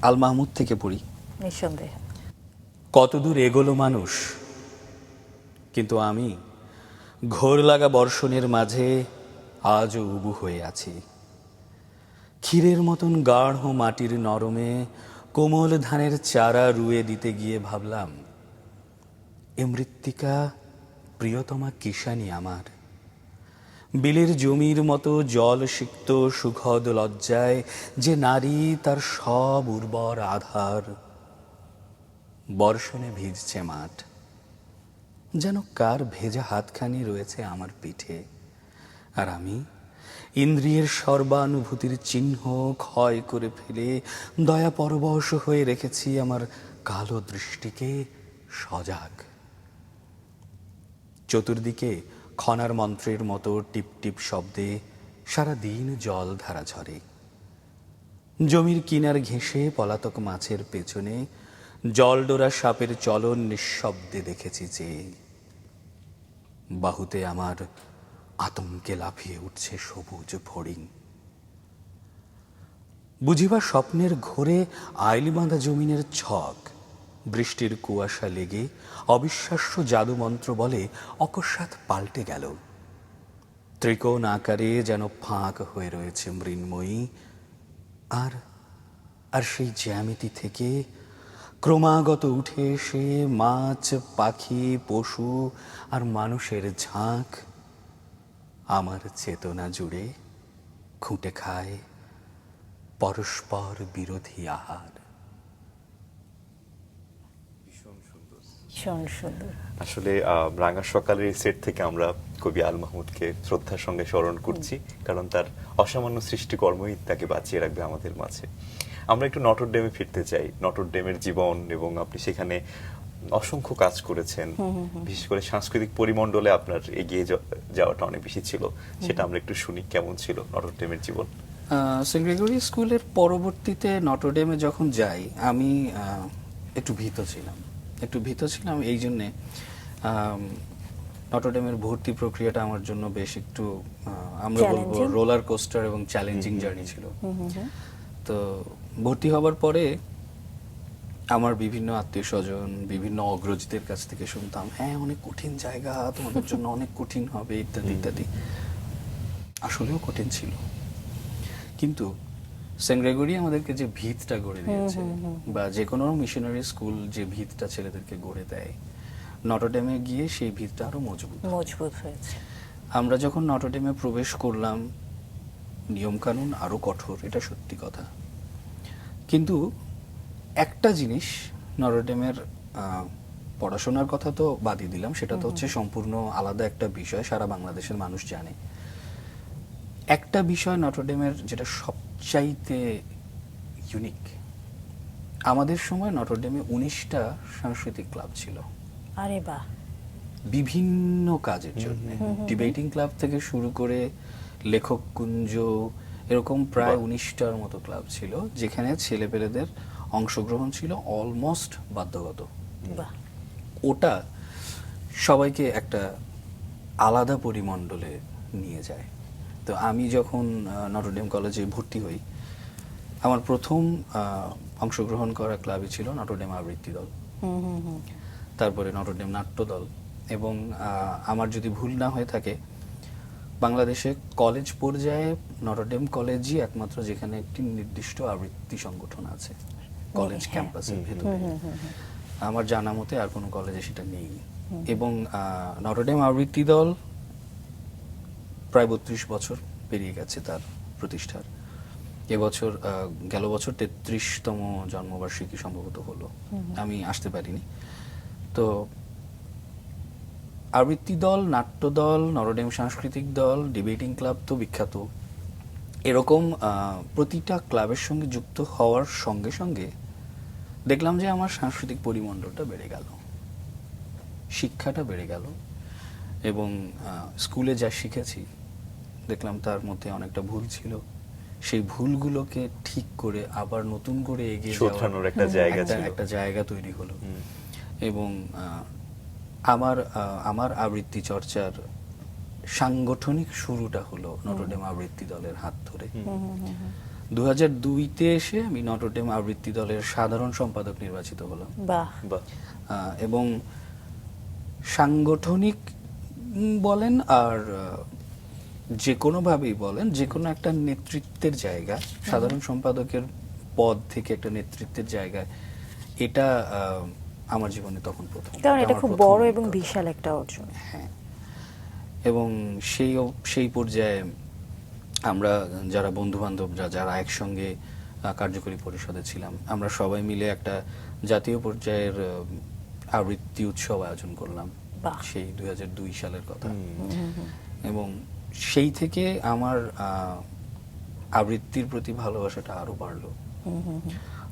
আল মাহমুদ থেকে পড়ি। নিঃসন্দেহে। কতদূর এগোলো মানুষ, কিন্তু আমি ঘোর লাগা বর্ষণের মাঝে আজও উবু হয়ে আছি। ক্ষীরের মতন গাঢ় মাটির নরমে কোমল ধানের চারা রুয়ে দিতে গিয়ে ভাবলাম, এ মৃত্তিকা প্রিয়তমা কিষানি আমার। বিলের জমির মতো জল সিক্ত সুখদ লজ্জায় যে নারী তার সব উর্বর আধার। বর্ষণে ভিজছে মাঠ, যেন কার ভেজা হাতখানি রয়েছে আমার পিঠে, আর আমি ইন্দ্রিয়ের সর্বানুভূতির চিহ্ন ক্ষয় করে ফেলে দয়া পরবশ হয়ে রেখেছি আমার কালো দৃষ্টিকে সজাগ। চতুর্দিকে খনার মন্ত্রের মতো টিপ টিপ শব্দে সারা দিন জল ধারা ঝরে। জমির কিনার ঘেঁষে পলাতক মাছের পেছনে জলডোরা সাপের চলন নিঃশব্দে দেখেছি যে। বাহুতে আমার আতঙ্কে লাফিয়ে উঠছে সবুজ ফড়িং। বুঝিবা স্বপ্নের ঘোরে আইলি বাঁধা জমিনের ছক বৃষ্টির কুয়াশা লেগে অবিশ্বাস্য জাদুমন্ত্র বলে অকস্মাৎ পাল্টে গেল। ত্রিকোণ আকারে যেন ফাঁক হয়ে রয়েছে মৃন্ময়ী, আর আর সেই জ্যামিতি থেকে ক্রমাগত উঠে এসে মাছ, পাখি, পশু আর মানুষের ঝাঁক আমার চেতনা জুড়ে খুঁটে খায় পরস্পর বিরোধী আহার। ভীষণ সুন্দর। আসলে রাঙা সকালের এই সেট থেকে আমরা কবি আল মাহমুদকে শ্রদ্ধার সঙ্গে স্মরণ করছি, কারণ তার অসামান্য সৃষ্টিকর্মই তাকে বাঁচিয়ে রাখবে আমাদের মাঝে। আমরা একটু নটরডেমে ফিরতে চাই। নটরডেমের জীবন, এবং আপনি সেখানে অসংখ্য কাজ করেছেন, বিশেষ করে সাংস্কৃতিক পরিমণ্ডলে আপনার এগিয়ে যাওয়াটা অনেক বেশি ছিল। সেটা আমরা একটু শুনি, কেমন ছিল নটরডেমের জীবন? সেন্ট গ্রেগরি স্কুলের পরবর্তীতে নটরডেমে যখন যাই আমি একটু ভীত ছিলাম এই জন্যে নটরডেমের ভর্তি প্রক্রিয়াটা আমার জন্য বেশ একটু আমরা বলবো Challenging? রোলার কোস্টার এবং চ্যালেঞ্জিং জার্নি ছিল। তো ভর্তি হবার পরে আমার বিভিন্ন আত্মীয় স্বজন, বিভিন্ন অগ্রজদের কাছ থেকে শুনতাম, হ্যাঁ অনেক কঠিন জায়গা, তোমাদের জন্য অনেক কঠিন হবে ইত্যাদি ইত্যাদি। আসলেও কঠিন ছিল, কিন্তু সেন্ট গ্রেগরি আমাদেরকে যে ভিতটা গড়ে দিয়েছে, বা যে কোনো মিশনারি স্কুল যে ভিতটা ছেলেদেরকে গড়ে দেয়, নটরডেমে গিয়ে সেই ভিতটা আরো মজবুত হয়েছে। আমরা যখন নটরডেমে প্রবেশ করলাম, নিয়মকানুন আরো কঠোর, এটা সত্যি কথা, কিন্তু একটা জিনিস নটরডেমের পড়াশোনার কথা তো বাদই দিলাম, সেটা তো হচ্ছে সম্পূর্ণ আলাদা একটা বিষয়, সারা বাংলাদেশের মানুষ জানে। একটা বিষয় নটরডেমের যেটা সবচাইতে ইউনিক, আমাদের সময় নটরডেমে 19টা সাংস্কৃতিক ক্লাব ছিল। আরে বাহ। বিভিন্ন কাজের জন্য, ডিবেটিং ক্লাব থেকে শুরু করে লেখক কুঞ্জ এরকম প্রায় বাহ। 19টার মতো ক্লাব ছিল, যেখানে ছেলেপেলেদের অংশগ্রহণ ছিল অলমোস্ট বাধ্যগত। বাহ। ওটা সবাইকে একটা আলাদা পরিমণ্ডলে নিয়ে যায়। তো আমি যখন নটরডেম কলেজে ভর্তি হই, আমার প্রথম অংশগ্রহণ করা ক্লাবই ছিল নটরডেম আবৃত্তি দল, তারপরে নটরডেম নাট্য দল, এবং আমার যদি ভুল না হয়ে থাকে, বাংলাদেশে কলেজ পর্যায়ে নটরডেম কলেজই একমাত্র যেখানে একটি নির্দিষ্ট আবৃত্তি সংগঠন আছে কলেজ ক্যাম্পাসের ভেতরে। আমার জানা মতে আর কোনো কলেজে সেটা নেই। এবং নটরডেম আবৃত্তি দল প্রায় 32 বছর পেরিয়ে গেছে তার প্রতিষ্ঠার। এবছর গেল বছর 33তম জন্মবার্ষিকী সম্ভবত হলো, আমি আসতে পারিনি। তো আবৃত্তি দল, নাট্য দল, নটরডেম সাংস্কৃতিক দল, ডিবেটিং ক্লাব তো বিখ্যাত। এরকম প্রতিটা ক্লাবের সঙ্গে যুক্ত হওয়ার সঙ্গে সঙ্গে দেখলাম যে আমার সাংস্কৃতিক পরিমণ্ডলটা বেড়ে গেল, শিক্ষাটা বেড়ে গেল, এবং স্কুলে যা শিখেছি দেখলাম তার মধ্যে অনেকটা ভুল ছিল। সেই ভুলগুলোকে ঠিক করে আবার নতুন করে এগিয়ে যাওয়ার শোধরানোর একটা জায়গা ছিল। একটা জায়গা তৈরি হলো। এবং আমার আবৃত্তি চর্চার সাংগঠনিক শুরুটা হলো নটরডেম আবৃত্তি দলের হাত ধরে। 2002-তে এসে আমি নটরডেম আবৃত্তি দলের সাধারণ সম্পাদক নির্বাচিত হলাম। বাহ। বাহ। এবং সাংগঠনিক বলেন আর যে কোনোভাবেই বলেন, যে কোনো একটা নেতৃত্বের জায়গা, সাধারণ সম্পাদকের পদ থেকে একটা নেতৃত্বের জায়গায়, এটা আমার জীবনে তখন প্রথম। কারণ এটা আমার খুব প্রথম বড় এবং অভিজ্ঞতা। বিশাল একটা অর্জন। হ্যাঁ। এবং সেই পর্যায়ে আমরা যারা বন্ধু বান্ধবরা যারা একসঙ্গে কার্যকরী পরিষদে ছিলাম, আমরা সবাই মিলে একটা জাতীয় পর্যায়ের আবৃত্তি উৎসব আয়োজন করলাম। বাহ। সেই 2002 সালের কথা। এবং সেই থেকে আমার আবৃত্তির প্রতি ভালোবাসাটা আরো বাড়লো।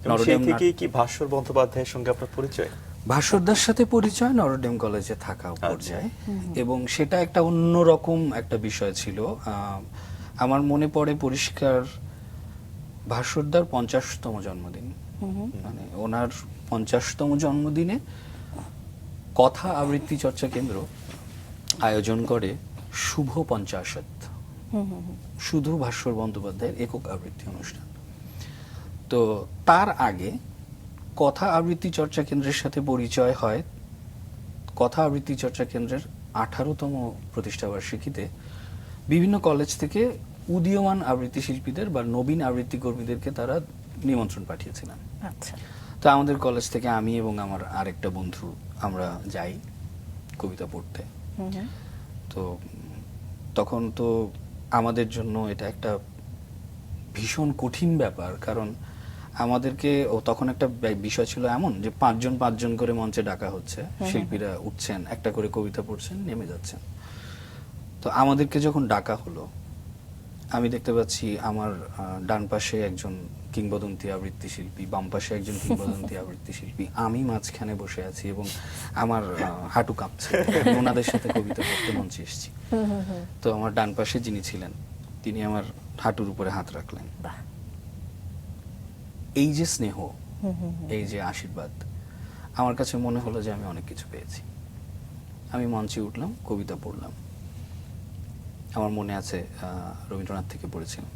এবং সেই থেকেই কি ভাস্বর বন্দ্যোপাধ্যায়ের সঙ্গে আপনার পরিচয়? ভাস্বরদার সাথে পরিচয় নটরডেম কলেজে থাকা পর্যায়ে, এবং সেটা একটা অন্যরকম একটা বিষয় ছিল। আমার মনে পড়ে পরিষ্কার, ভাস্বরদার 50তম জন্মদিন, মানে ওনার 50তম জন্মদিনে কথা আবৃত্তি চর্চা কেন্দ্র আয়োজন করে শুভ পঞ্চাশত, শুধু ভাস্বর বন্দ্যোপাধ্যায়ের একক আবৃত্তি অনুষ্ঠান। তো তার আগে কথা আবৃত্তি চর্চা কেন্দ্রের সাথে পরিচয় হয় কথা আবৃত্তি চর্চা কেন্দ্রের 18তম প্রতিষ্ঠাবার্ষিকীতে। বিভিন্ন কলেজ থেকে উদীয়মান আবৃত্তি শিল্পীদের বা নবীন আবৃত্তি কর্মীদেরকে তারা নিমন্ত্রণ পাঠিয়েছিলেন। আচ্ছা। তো আমাদের কলেজ থেকে আমি এবং আমার আরেকটা বন্ধু আমরা যাই কবিতা পড়তে। তো তখন তো আমাদের জন্য এটা একটা ভীষণ কঠিন ব্যাপার, কারণ আমাদেরকে তখন একটা বিষয় ছিল এমন যে 5 জন করে মঞ্চে ডাকা হচ্ছে, শিল্পীরা উঠছেন, একটা করে কবিতা পড়ছেন, নেমে যাচ্ছেন। তো আমাদেরকে যখন ডাকা হলো, আমি দেখতে পাচ্ছি আমার ডান পাশে একজন কিংবদন্তি আবৃত্তি শিল্পী, বাম পাশে একজন কিংবদন্তি আবৃত্তি শিল্পী, আমি মাঝখানে বসে আছি এবং আমার হাঁটু কাঁপছে। আমি ওনাদের সাথে কবিতা পড়তে মঞ্চে এসেছি। তো আমার ডান পাশে যিনি ছিলেন তিনি আমার হাঁটুর উপরে হাত রাখলেন। বাহ। এই যে স্নেহ, এই যে আশীর্বাদ, আমার কাছে মনে হলো যে আমি অনেক কিছু পেয়েছি। আমি মঞ্চে উঠলাম, কবিতা পড়লাম। আমার মনে আছে রবীন্দ্রনাথ থেকে পড়েছিলাম।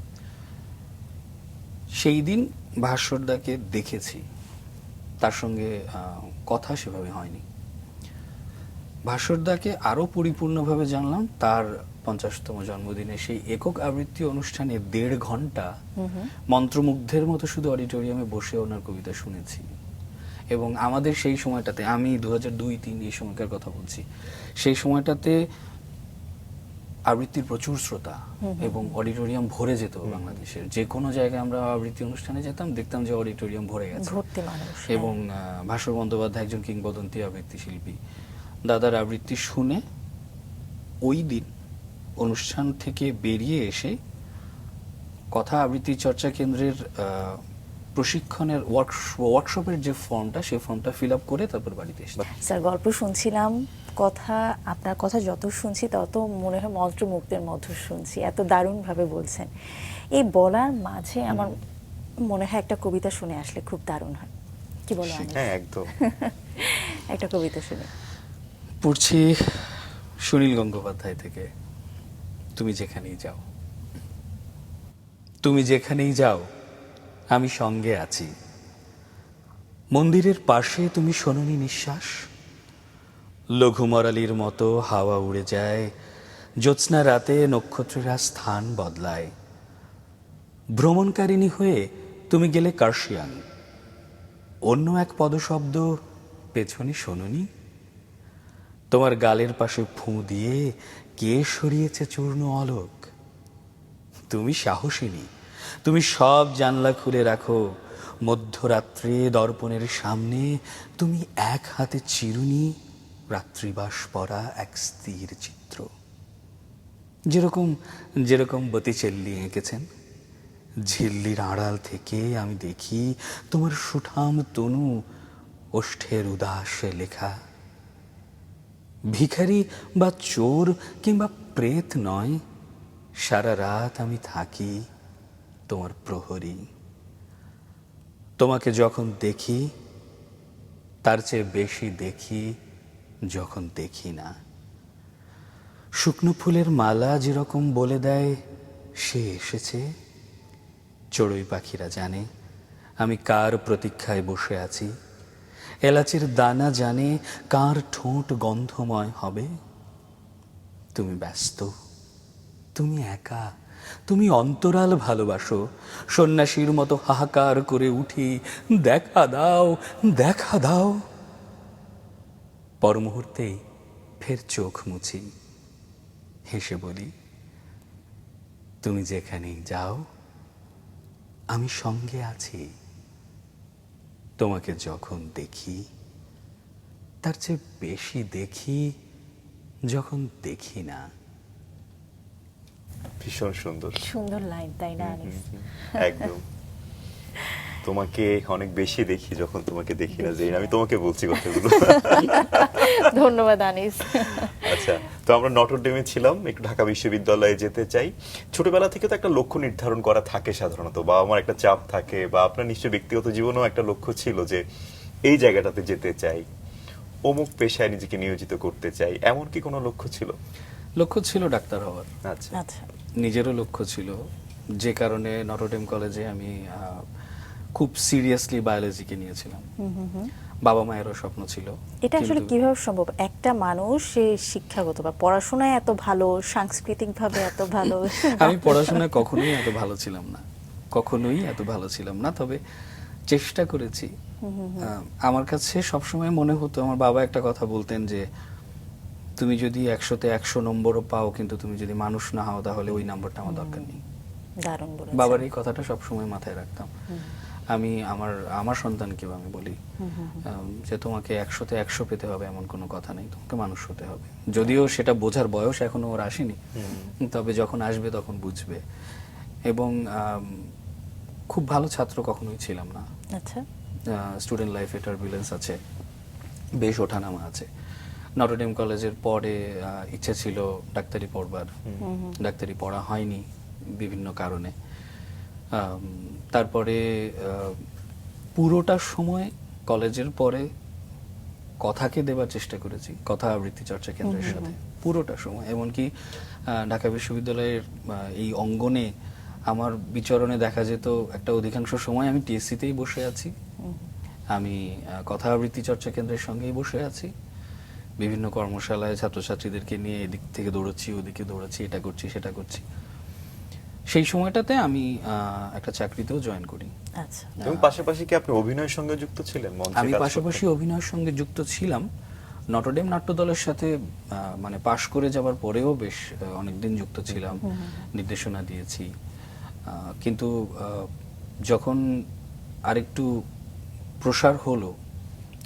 সেই দিন ভাস্বরদাকে দেখেছি, তার সঙ্গে কথা সেভাবে হয়নি। ভাস্বরদাকে আরো পরিপূর্ণভাবে জানলাম তার 50তম জন্মদিনে সেই একক আবৃত্তি অনুষ্ঠানে 1.5 ঘন্টা মন্ত্রমুগ্ধের মতো শুধু অডিটোরিয়ামে বসে ওনার কবিতা শুনেছি। এবং আমাদের সেই সময়টাতে, আমি 2002-03 এই সময়কার কথা বলছি, সেই সময়টাতে আবৃত্তির প্রচুর শ্রোতা এবং অডিটোরিয়াম ভরে যেত। বাংলাদেশের যে কোনো জায়গায় আমরা আবৃত্তি অনুষ্ঠানে যেতাম, দেখতাম যে অডিটোরিয়াম ভরে গেছে, ভর্তি মানুষ। এবং ভাস্বর বন্দ্যোপাধ্যায় একজন কিংবদন্তি আবৃত্তি শিল্পী। দাদার আবৃত্তি শুনে ওই দিন অনুষ্ঠান থেকে বেরিয়ে এসে কথা আবৃত্তি চর্চা কেন্দ্রের প্রশিক্ষণের ওয়ার্কশপের যে ফর্মটা, সেই ফর্মটা ফিল আপ করে তারপর বাড়িতে এসেছি। স্যার গল্প শুনছিলাম, আপনার কথা যত শুনছি তত মনে হয় মন্ত্রমুগ্ধের মতো শুনছি, এত দারুণভাবে বলছেন। এই বলার মাঝে আমার মনে হয় একটা কবিতা শুনে আসলে খুব দারুণ হয়, কি বলো আনিস? হ্যাঁ, একদম। একটা কবিতা শুনে। পড়ছি সুনীল গঙ্গোপাধ্যায় থেকে, তুমি যেখানেই যাও। তুমি যেখানেই যাও আমি সঙ্গে আছি। মন্দিরের পাশে তুমি শোনোনি নিঃশ্বাস? লঘুমরালির মতো হাওয়া উড়ে যায়, জ্যোৎস্না রাতে নক্ষত্রেরা স্থান বদলায়। ভ্রমণকারিণী হয়ে তুমি গেলে কার্শিয়াং, অন্য এক পদশব্দ পেছনে শোনোনি? তোমার গালের পাশে ফুঁ দিয়ে কে সরিয়েছে চূর্ণ অলোক? তুমি সাহসিনী, তুমি সব জানলা খুলে রাখো। মধ্যরাত্রে দর্পণের সামনে তুমি এক হাতে চিরুনি, রাত্রিবাস পরা এক স্থির চিত্র। যেরকম যেরকম বতিচেল্লি এঁকেছেন, ঝিল্লির আড়াল থেকে আমি দেখি তোমার সুঠাম তনু, ওষ্ঠের উদাসে লেখা। ভিখারি বা চোর কিংবা প্রেত নয়, সারা রাত আমি থাকি তোমার প্রহরী। তোমাকে যখন দেখি তার চেয়ে বেশি দেখি যখন দেখি না। শুকনো ফুলের মালা যেরকম বলে দেয় সে এসেছে, চড়ুই পাখিরা জানে আমি কার প্রতীক্ষায় বসে আছি। এলাচের দানা জানে কার ঠোঁট গন্ধময় হবে। তুমি ব্যস্ত, তুমি একা, তুমি অন্তরাল ভালোবাসো। সন্ন্যাসীর মতো হাহাকার করে উঠি, দেখা দাও, দেখা দাও। পর মুহূর্তেই ফের চোখ মুছি, হেসে বলি, তুমি যেখানেই যাও আমি সঙ্গে আছি। তোমাকে যখন দেখি তার চেয়ে বেশি দেখি যখন দেখি না। ভীষণ সুন্দর। সুন্দর লাইন, তাই না আনিস? একদম। তোমাকে অনেক বেশি দেখি যখন তোমাকে দেখি না, যে আমি তোমাকে বলছি কথাগুলো। ধন্যবাদ আনিস। আচ্ছা, তো আমরা নটরডেমে ছিলাম, একটু ঢাকা বিশ্ববিদ্যালয়ে যেতে চাই। ছোটবেলা থেকে তো একটা লক্ষ্য নির্ধারণ করা থাকে সাধারণত, বা আমার একটা চাপ থাকে, বা আপনার নিশ্চয়ই ব্যক্তিগত জীবনেও একটা লক্ষ্য ছিল যে এই জায়গাটাতে যেতে চাই, অমুক পেশায় নিজেকে নিয়োজিত করতে চাই, এমন কি কোনো লক্ষ্য ছিল? লক্ষ্য ছিল ডাক্তার হওয়ার, আচ্ছা আচ্ছা, নিজেরও লক্ষ্য ছিল, যে কারণে নটরডেম কলেজে আমি খুব সিরিয়াসলি বায়োলজিকে নিয়েছিলাম। বাবা মায়েরও স্বপ্ন ছিল। এটা আসলে কিন্তু কিভাবে সম্ভব? একটা মানুষ সে শিক্ষাগত বা পড়াশোনায় এত ভালো, সাংস্কৃতিক ভাবে এত ভালো। আমি পড়াশোনায় কখনোই এত ভালো ছিলাম না, কখনোই এত ভালো ছিলাম না, তবে চেষ্টা করেছি। আমার কাছে সবসময় মনে হতো, আমার বাবা একটা কথা বলতেন যে তুমি যদি 100-তে 100 নম্বরও পাও, কিন্তু তুমি যদি মানুষ না হও তাহলে ওই নাম্বারটা আমার দরকার নেই। দারুণ বলেছেন। বাবার এই কথাটা সবসময় মাথায় রাখতাম। আমি আমার সন্তানকেও আমি বলি যে তোমাকে 100-তে 100 পেতে হবে এমন কোনো কথা নেই, তোমাকে মানুষ হতে হবে। যদিও সেটা বোঝার বয়স এখনো ওর আসেনি, তবে যখন আসবে তখন বুঝবে। এবং খুব ভালো ছাত্র কখনোই ছিলাম না। আচ্ছা, স্টুডেন্ট লাইফে টার্বুলেন্স আছে, বেশ ওঠানামা আছে। নটরডেম কলেজের পরে ইচ্ছে ছিল ডাক্তারি পড়বার, ডাক্তারি পড়া হয়নি বিভিন্ন কারণে। তারপরে পুরোটা সময় কলেজের পরে কথাকে দেবার চেষ্টা করেছি, কথা আবৃত্তি চর্চা কেন্দ্রের সাথে পুরোটা সময়। এমনকি ঢাকা বিশ্ববিদ্যালয়ের এই অঙ্গনে আমার বিচরণে দেখা যেত একটা অধিকাংশ সময় আমি টিএসসিতেই বসে আছি, আমি কথা আবৃত্তি চর্চা কেন্দ্রের সঙ্গেই বসে আছি, বিভিন্ন কর্মশালায় ছাত্রছাত্রীদেরকে নিয়ে এদিক থেকে দৌড়াচ্ছি, ওদিকে দৌড়াচ্ছি, এটা করছি সেটা করছি। সেই সময়টাতে আমি একটা চাকরিতেও জয়েন করি। আচ্ছা। এবং পাশাপাশি কি আপনি অভিনয়ের সঙ্গে যুক্ত ছিলেন? মঞ্চে আমি কাজ করতেন? পাশাপাশি অভিনয়ের সঙ্গে যুক্ত ছিলাম। নটরডেম নাট্যদলের সাথে মানে পাশ করে যাবার পরেও বেশ অনেকদিন যুক্ত ছিলাম, নির্দেশনা দিয়েছি। কিন্তু যখন আরেকটু প্রসার হলো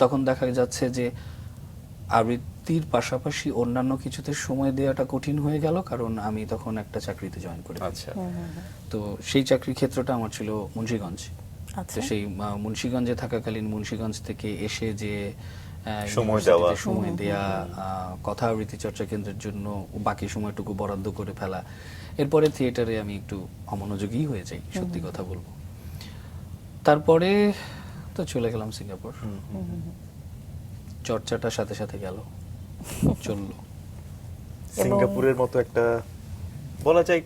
তখন দেখা যাচ্ছে যে আবৃত্তির পাশাপাশি অন্যান্য কিছুতে সময় দেওয়াটা কঠিন হয়ে গেল, কারণ আমি তখন একটা চাকরিতে জয়েন করি। আচ্ছা। তো সেই চাকরির ক্ষেত্রটা আমার ছিল মুন্সিগঞ্জ। আচ্ছা। তো সেই মুন্সিগঞ্জে থাকাকালীন মুন্সিগঞ্জ থেকে এসে যে সময় ইউনিভার্সিটিতে দেওয়া। সময় দেয়া, কথা আবৃত্তি চর্চা কেন্দ্রের জন্য বাকি সময়টুকু বরাদ্দ করে ফেলা, এরপরে থিয়েটারে আমি একটু অমনোযোগী হয়ে যাই, সত্যি কথা বলবো। তারপরে তো চলে গেলাম সিঙ্গাপুর, চর্চাটা সাথে সাথে গেল, চললো। সিঙ্গাপুরের মতো একটা বলা যায়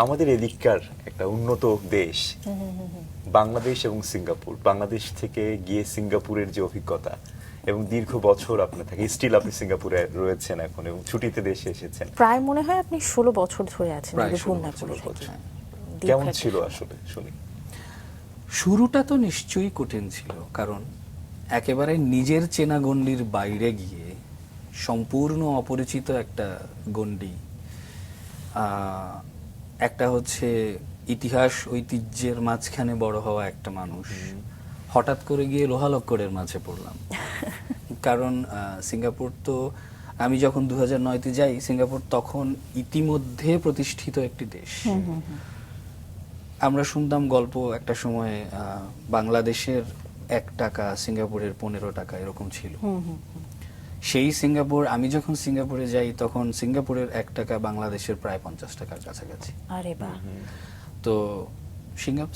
আমাদের এদিককার একটা উন্নত দেশ বাংলাদেশ এবং সিঙ্গাপুর, বাংলাদেশ থেকে গিয়ে সিঙ্গাপুরের যে অভিজ্ঞতা এবং দীর্ঘ বছর আপনার থাকে, স্টিল আপনি সিঙ্গাপুরে রয়েছেন এখন এবং ছুটিতে দেশে এসেছেন, প্রায় মনে হয় আপনি 16 বছর ধরে আছেন, প্রায় যদি ভুল 16 না বছর, করে থাকি। হ্যাঁ। দীর্ঘ কেমন একটা ছিল আসলে শুনি? শুরুটা তো নিশ্চয়ই কঠিন ছিল, কারণ একেবারে নিজের চেনা গণ্ডির বাইরে গিয়ে সম্পূর্ণ অপরিচিত একটা গণ্ডি, একটা হচ্ছে ইতিহাস ঐতিহ্যের মাঝখানে বড় হওয়া একটা মানুষ, হঠাৎ করে গিয়ে লোহালক্করের মাঝে পড়লাম। কারণ সিঙ্গাপুর তো, আমি যখন 2009-তে যাই, সিঙ্গাপুর তখন ইতিমধ্যে প্রতিষ্ঠিত একটি দেশ। আমরা শুনতাম গল্প একটা সময় বাংলাদেশের 1 টাকা সিঙ্গাপুরের 15 টাকা এরকম ছিল। সেই সিঙ্গাপুর, আমি যখন সিঙ্গাপুরে যাই তখন সিঙ্গাপুরের 1 টাকা বাংলাদেশের প্রায় 50 টাকার কাছাকাছি। আরে বাহ, তো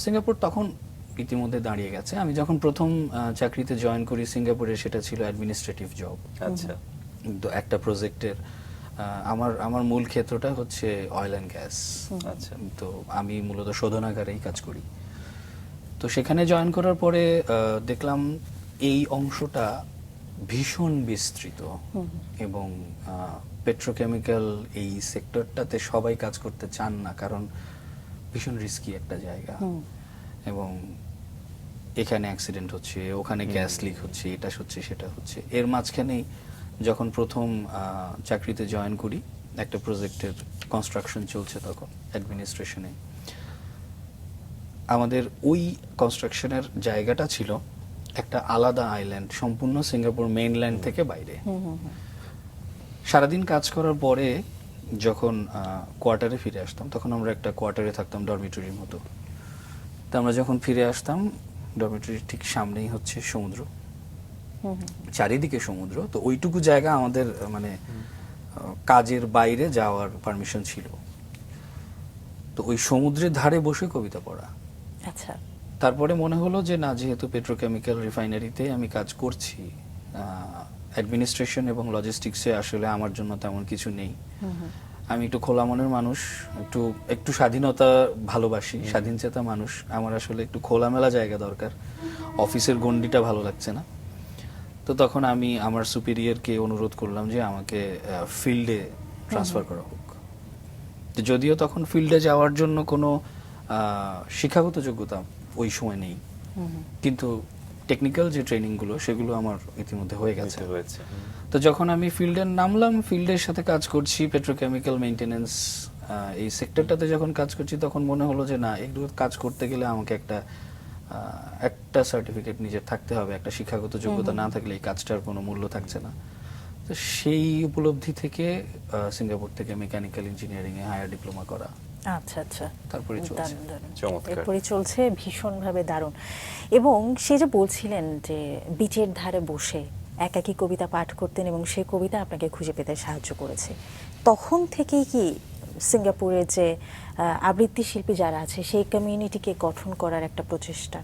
সিঙ্গাপুর তখন ইতিমধ্যে দাঁড়িয়ে গেছে। আমি যখন প্রথম চাকরিতে জয়েন করি সিঙ্গাপুরে, সেটা ছিল অ্যাডমিনিস্ট্রেটিভ জব। আচ্ছা, তো একটা প্রজেক্টের আমার মূল ক্ষেত্রটা হচ্ছে অয়েল অ্যান্ড গ্যাস। আচ্ছা। তো আমি মূলত শোধনাগারেই কাজ করি। তো সেখানে জয়েন করার পরে দেখলাম এই অংশটা ভীষণ বিস্তৃত এবং পেট্রোকেমিক্যাল এই সেক্টরটাতে সবাই কাজ করতে চান না, কারণ ভীষণ রিস্কি একটা জায়গা এবং এখানে অ্যাক্সিডেন্ট হচ্ছে, ওখানে গ্যাস লিক হচ্ছে, এটা হচ্ছে সেটা হচ্ছে। এর মাঝখানেই যখন প্রথম চাকরিতে জয়েন করি, একটা প্রজেক্টের কনস্ট্রাকশন চলছে তখন অ্যাডমিনিস্ট্রেশনে। আমাদের ওই কনস্ট্রাকশনের জায়গাটা ছিল একটা আলাদা আইল্যান্ড, সম্পূর্ণ সিঙ্গাপুর মেইনল্যান্ড থেকে বাইরে। সারাদিন কাজ করার পরে যখন কোয়ার্টারে ফিরে আসতাম, তখন আমরা একটা কোয়ার্টারে থাকতাম ডরমিটরির মতো। তো আমরা যখন ফিরে আসতাম, ডরমিটরির ঠিক সামনেই হচ্ছে সমুদ্র, চারিদিকে সমুদ্র। তো ওইটুকু জায়গা আমাদের মানে কাজের বাইরে যাওয়ার পারমিশন ছিল। তো ওই সমুদ্রের ধারে বসে কবিতা পড়া। আচ্ছা। তারপরে মনে হলো যে না, যেহেতু পেট্রোকেমিক্যাল রিফাইনারিতে আমি কাজ করছি, অ্যাডমিনিস্ট্রেশন এবং লজিস্টিক্সে আসলে আমার জন্য তেমন কিছু নেই। আমি একটু খোলা মনের মানুষ, একটু স্বাধীনতা ভালোবাসি, স্বাধীনচেতা মানুষ। আমার আসলে একটু খোলামেলা জায়গা দরকার, অফিসের গণ্ডিটা ভালো লাগছে না। তো তখন আমি আমার সুপিরিয়রকে অনুরোধ করলাম যে আমাকে ফিল্ডে ট্রান্সফার করা হোক। তো যদিও তখন ফিল্ডে যাওয়ার জন্য কোনো শিক্ষাগত যোগ্যতা ওই সময় নেই, কিন্তু টেকনিক্যাল যে ট্রেনিংগুলো সেগুলো আমার ইতিমধ্যে হয়ে গেছে। তো যখন আমি ফিল্ডে নামলাম, ফিল্ডের সাথে কাজ করছি, পেট্রোকেমিক্যাল মেইনটেনেন্স এই সেক্টরটাতে যখন কাজ করছি, তখন মনে হলো যে না, এগুলো কাজ করতে গেলে আমাকে একটা সার্টিফিকেট নিজের থাকতে হবে। একটা শিক্ষাগত যোগ্যতা না থাকলে এই কাজটার কোনো মূল্য থাকছে না। তো সেই উপলব্ধি থেকে সিঙ্গাপুর থেকে মেকানিক্যাল ইঞ্জিনিয়ারিং এ হায়ার ডিপ্লোমা করা। আচ্ছা আচ্ছা, তারপরে চলছে। দারুণ দারুণ। চমৎকার। এরপরে চলছে ভীষণভাবে দারুণ। এবং সে যে বলছিলেন যে বিচের ধারে বসে একাকী কবিতা পাঠ করতেন এবং সেই কবিতা আপনাকে খুঁজে পেতে সাহায্য করেছে, তখন থেকেই কি সিঙ্গাপুরের যে আবৃত্তি শিল্পী যারা আছে সেই কমিউনিটিকে গঠন করার একটা প্রচেষ্টা?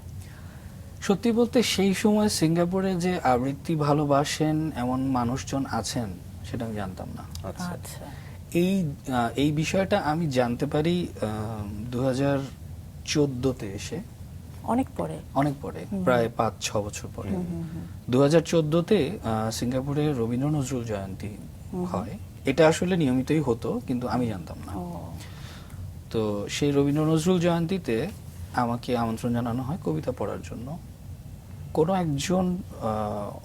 সত্যি বলতে সেই সময় সিঙ্গাপুরে যে আবৃত্তি ভালোবাসেন এমন মানুষজন আছেন সেটা আমি জানতাম না। আচ্ছা। এই বিষয়টা আমি জানতে পারি 2014-তে এসে, অনেক পরে, প্রায় 5-6 বছর পরে। 2014-তে সিঙ্গাপুরে রবীন্দ্র নজরুল জয়ন্তী হয়। এটা আসলে নিয়মিতই হতো, কিন্তু আমি জানতাম না। তো সেই রবীন্দ্র নজরুল জয়ন্তীতে আমাকে আমন্ত্রণ জানানো হয় কবিতা পড়ার জন্য। কোনো একজন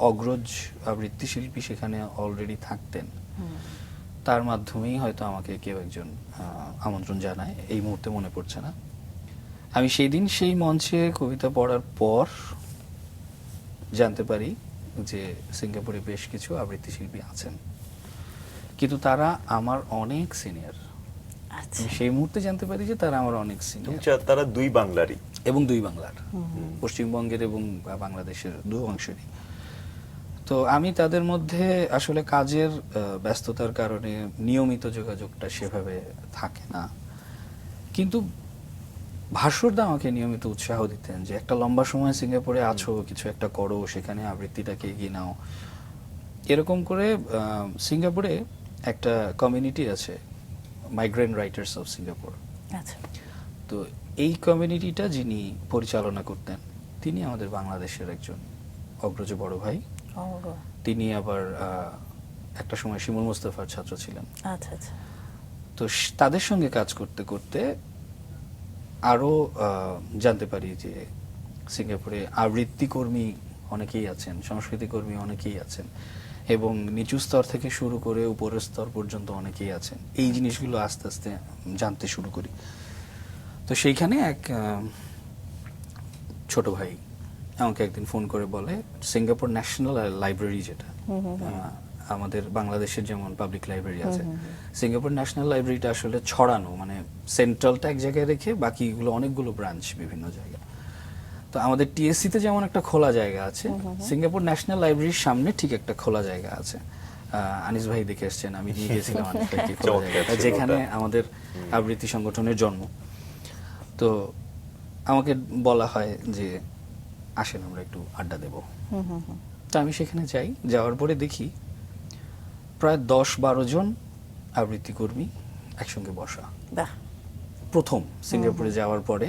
অগ্রজ আবৃত্তি শিল্পী সেখানে অলরেডি থাকতেন, তার মাধ্যমেই হয়তো আমাকে কেউ একজন আমন্ত্রণ জানায়, এই মুহূর্তে মনে পড়ছে না। আমি সেই দিন সেই মঞ্চে কবিতা পড়ার পর জানতে পারি যে সিঙ্গাপুরে বেশ কিছু আবৃত্তি শিল্পী আছেন, কিন্তু তারা আমার অনেক সিনিয়র। আচ্ছা, সেই মুহূর্তে জানতে পারি যে তারা আমার অনেক সিনিয়র। তারা দুই বাংলারই। এবং দুই বাংলার, পশ্চিমবঙ্গের এবং বাংলাদেশের দু অংশেরই। তো আমি তাদের মধ্যে আসলে কাজের ব্যস্ততার কারণে নিয়মিত যোগাযোগটা সেভাবে থাকে না, কিন্তু ভাস্করদা আমাকে নিয়মিত উৎসাহ দিতেন যে একটা লম্বা সময় সিঙ্গাপুরে আছো, কিছু একটা করো, সেখানে আবৃত্তিটাকে এগিয়ে নাও। এরকম করে সিঙ্গাপুরে একটা কমিউনিটি আছে, মাইগ্রেন্ট রাইটার্স অফ সিঙ্গাপুর। আচ্ছা। তো এই কমিউনিটিটা যিনি পরিচালনা করতেন তিনি আমাদের বাংলাদেশের একজন অগ্রজ বড় ভাই। ও, তিনি আবার একটা সময় শিমুল মোস্তফার ছাত্র ছিলেন। আচ্ছা আচ্ছা। তো তাদের সঙ্গে কাজ করতে করতে আরো জানতে পারি যে সিঙ্গাপুরে আবৃত্তি কর্মী অনেকেই আছেন, সংস্কৃতি কর্মী অনেকেই আছেন, এবং নিচু স্তর থেকে শুরু করে উপরের স্তর পর্যন্ত অনেকেই আছেন। এই জিনিসগুলো আস্তে আস্তে জানতে শুরু করি। তো সেইখানে এক ছোট ভাই আমাকে একদিন ফোন করে বলে, সিঙ্গাপুর ন্যাশনাল লাইব্রেরি, যেটা আমাদের বাংলাদেশের যেমন পাবলিক লাইব্রেরি আছে, সিঙ্গাপুর ন্যাশনাল লাইব্রেরিটা আসলে ছড়ানো, মানে সেন্ট্রালটা এক জায়গায় রেখে বাকিগুলো অনেকগুলো ব্রাঞ্চ বিভিন্ন জায়গায়। তো আমাদের টিএসসি তে যেমন একটা খোলা জায়গা আছে, সিঙ্গাপুর ন্যাশনাল লাইব্রেরির সামনে ঠিক একটা খোলা জায়গা আছে। আনিস ভাই দেখে এসছেন, আমি নিয়ে গেছিলাম আনিস ভাইকে খোলা জায়গাটা, যেখানে আমাদের আবৃত্তি সংগঠনের জন্ম। তো আমাকে বলা হয় যে আসেন আমরা একটু আড্ডা দেব। তো আমি সেখানে যাই, যাওয়ার পরে দেখি প্রায় 10-12 জন আবৃত্তি কর্মী একসঙ্গে বসা। বাহ। প্রথম সিঙ্গাপুরে যাওয়ার পরে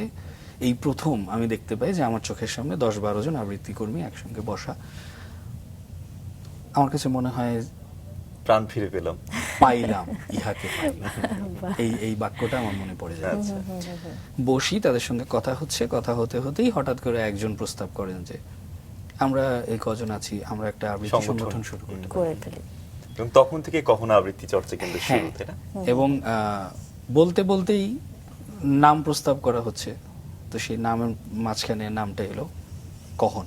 এই প্রথম আমি দেখতে পাই যে আমার চোখের সামনে 10-12 জন আবৃত্তি কর্মী একসঙ্গে বসা। আমার কাছে মনে হয় প্রাণ ফিরে পেলাম, পাইলাম ইহাকে পাইলাম, এই বাক্যটা আমার মনে পড়ে যাচ্ছে। বসি, তাদের সঙ্গে কথা হচ্ছে, কথা হতে হতেই হঠাৎ করে একজন প্রস্তাব করেন যে আমরা এই কজন আছি, আমরা একটা আবৃত্তি সংগঠন শুরু করতে পারি। করে ফেলি। এবং তখন থেকে কখনো আবৃত্তি চর্চা কিন্তু শুরু, তাই না? এবং বলতে বলতেই নাম প্রস্তাব করা হচ্ছে, তো সেই নামের মাঝখানে নামটা এলো কখন।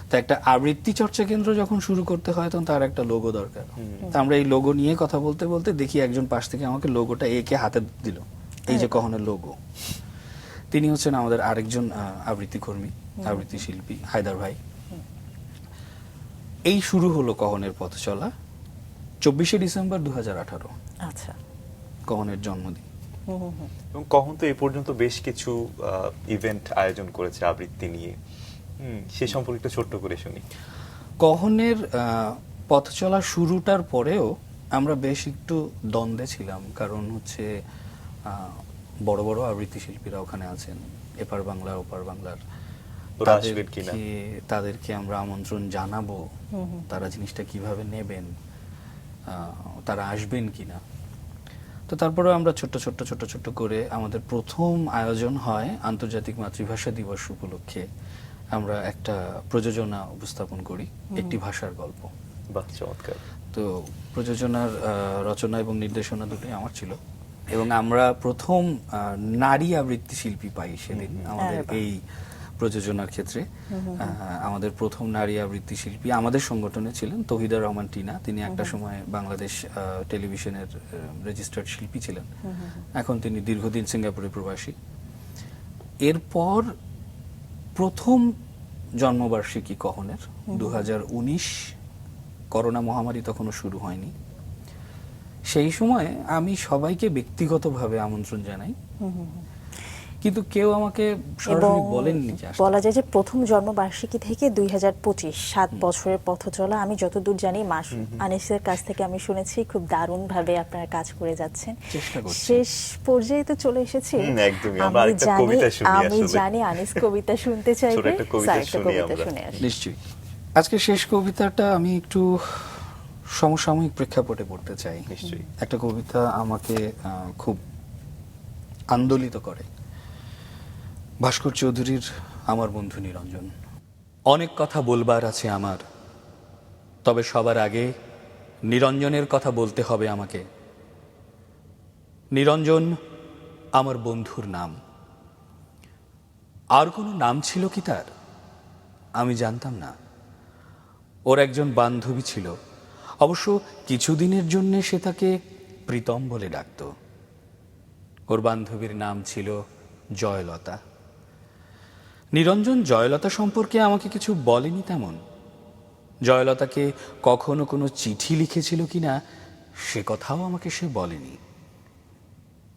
তো একটা আবৃত্তি চর্চা কেন্দ্র যখন শুরু করতে হয় তখন তার একটা লোগো দরকার। তো আমরা এই লোগো নিয়ে কথা বলতে বলতে দেখি একজন পাশ থেকে আমাকে লোগোটা এঁকে হাতে দিল, এই যে কহনের লোগো। তিনি হচ্ছেন আমাদের আরেকজন আবৃত্তি কর্মী, আবৃত্তি শিল্পী হায়দার ভাই। এই শুরু হলো কহনের পথ চলা 24শে ডিসেম্বর 2018, আচ্ছা। কহনের জন্মদিন। এবং কখন তো এই পর্যন্ত বেশ কিছু ইভেন্ট আয়োজন করেছে আবৃত্তি নিয়ে, সে সম্পর্কে একটু ছোট্ট করে শুনি। কহনের পথ চলা শুরুটার পরেও আমরা বেশ একটু দ্বন্দ্বে ছিলাম, কারণ হচ্ছে বড় বড় আবৃত্তি শিল্পীরা ওখানে আছেন, এপার বাংলার ওপার বাংলার, তাদেরকে আমরা আমন্ত্রণ জানাবো, তারা জিনিসটা কিভাবে নেবেন, তারা আসবেন কিনা। তো তারপরে আমরা ছোট্ট ছোট্ট করে আমাদের প্রথম আয়োজন হয় আন্তর্জাতিক মাতৃভাষা দিবস উপলক্ষে। আমরা একটা প্রযোজনা উপস্থাপন করি, একটি ভাষার গল্প। বাহ, চমৎকার। তো প্রযোজনার রচনা এবং নির্দেশনা দুটোই আমার ছিল, এবং আমরা প্রথম নারী আবৃত্তি শিল্পী পাই সেদিন আমাদের এই প্রযোজনার ক্ষেত্রে। আমাদের প্রথম নারী আবৃত্তি শিল্পী আমাদের সংগঠনে ছিলেন তৌহিদা রহমান টিনা। তিনি একটা সময় বাংলাদেশ টেলিভিশনের রেজিস্টার্ড শিল্পী ছিলেন, এখন তিনি দীর্ঘদিন সিঙ্গাপুরে প্রবাসী। এরপর প্রথম জন্মবার্ষিকী কহনের 2019, করোনা মহামারী তখনও শুরু হয়নি। সেই সময় আমি সবাইকে ব্যক্তিগতভাবে আমন্ত্রণ জানাই, কিন্তু কেউ আমাকে সরাসরি বলেননি যে আসতে। বলা যায় যে প্রথম জন্মবার্ষিকী থেকে 2025 7 বছরের পথ চলা। আমি যতদূর জানি আনিসের কাছ থেকে আমি শুনেছি খুব দারুণ ভাবে আপনারা কাজ করে যাচ্ছেন, চেষ্টা করছি। শেষ পর্যায়ে তো চলে এসেছি। একদমই। আমরা আরেকটা কবিতা শুনি, আমি জানি আনিস কবিতা শুনতে চাইবে, একটা কবিতা শুনে আসি। নিশ্চয়ই। আজকে শেষ কবিতাটা আমি একটু সমসাময়িক প্রেক্ষাপটে পড়তে চাই। নিশ্চয়ই। একটা কবিতা আমাকে খুব আন্দোলিত করে, ভাস্কর চৌধুরীর আমার বন্ধু নিরঞ্জন। অনেক কথা বলবার আছে আমার, তবে সবার আগে নিরঞ্জনের কথা বলতে হবে আমাকে। নিরঞ্জন আমার বন্ধুর নাম। আর কোনো নাম ছিল কি তার? আমি জানতাম না। ওর একজন বান্ধবী ছিল, অবশ্য কিছুদিনের জন্য সে তাকে প্রীতম বলে ডাকত। ওর বান্ধবীর নাম ছিল জয়লতা। নিরঞ্জন জয়লতা সম্পর্কে আমাকে কিছু বলেনি তেমন। জয়লতাকে কখনো কোনো চিঠি লিখেছিল কিনা সে কথাও আমাকে সে বলেনি।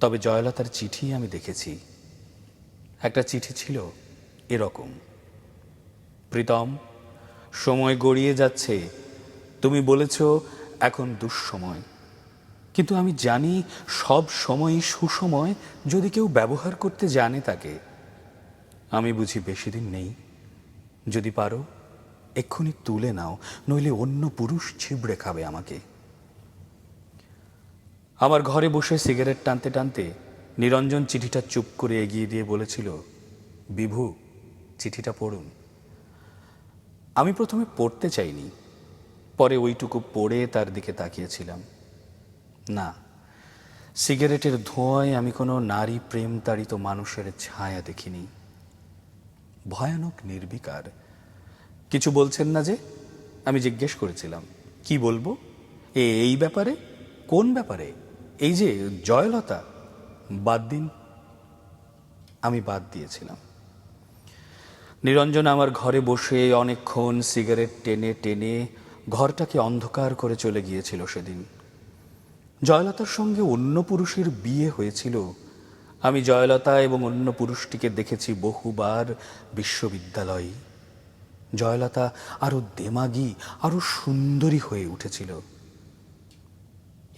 তবে জয়লতার চিঠি আমি দেখেছি। একটা চিঠি ছিল এরকম: প্রীতম, সময় গড়িয়ে যাচ্ছে, তুমি বলেছ এখন দুঃসময়, কিন্তু আমি জানি সব সময়ই সুসময় যদি কেউ ব্যবহার করতে জানে তাকে। আমি বুঝি বেশি দিন নেই, যদি পারো এক্ষুনি তুলে নাও, নইলে অন্য পুরুষ ছিবড়ে খাবে আমাকে। আমার ঘরে বসে সিগারেট টানতে টানতে নিরঞ্জন চিঠিটা চুপ করে এগিয়ে দিয়ে বলেছিল, বিভু, চিঠিটা পড়ুন। আমি প্রথমে পড়তে চাইনি, পরে ওইটুকু পড়ে তার দিকে তাকিয়েছিলাম। না, সিগারেটের ধোঁয়ায় আমি কোনো নারী প্রেম তাড়িত মানুষের ছায়া দেখিনি। ভয়ানক নির্বিকার। কিছু বলছেন না যে? আমি জিজ্ঞেস করেছিলাম, কি বলবো? এই ব্যাপারে? কোন ব্যাপারে? এই যে জয়লতা? বাদ দিন। আমি বাদ দিয়েছিলাম। নিরঞ্জন আমার ঘরে বসে অনেকক্ষণ সিগারেট টেনে টেনে ঘরটাকে অন্ধকার করে চলে গিয়েছিল সেদিন। জয়লতার সঙ্গে অন্য পুরুষের বিয়ে হয়েছিল। আমি জয়লতা এবং অন্য পুরুষটিকে দেখেছি বহুবার বিশ্ববিদ্যালয়ে। জয়লতা আরো দেমাগী, আরো সুন্দরী হয়ে উঠেছিল।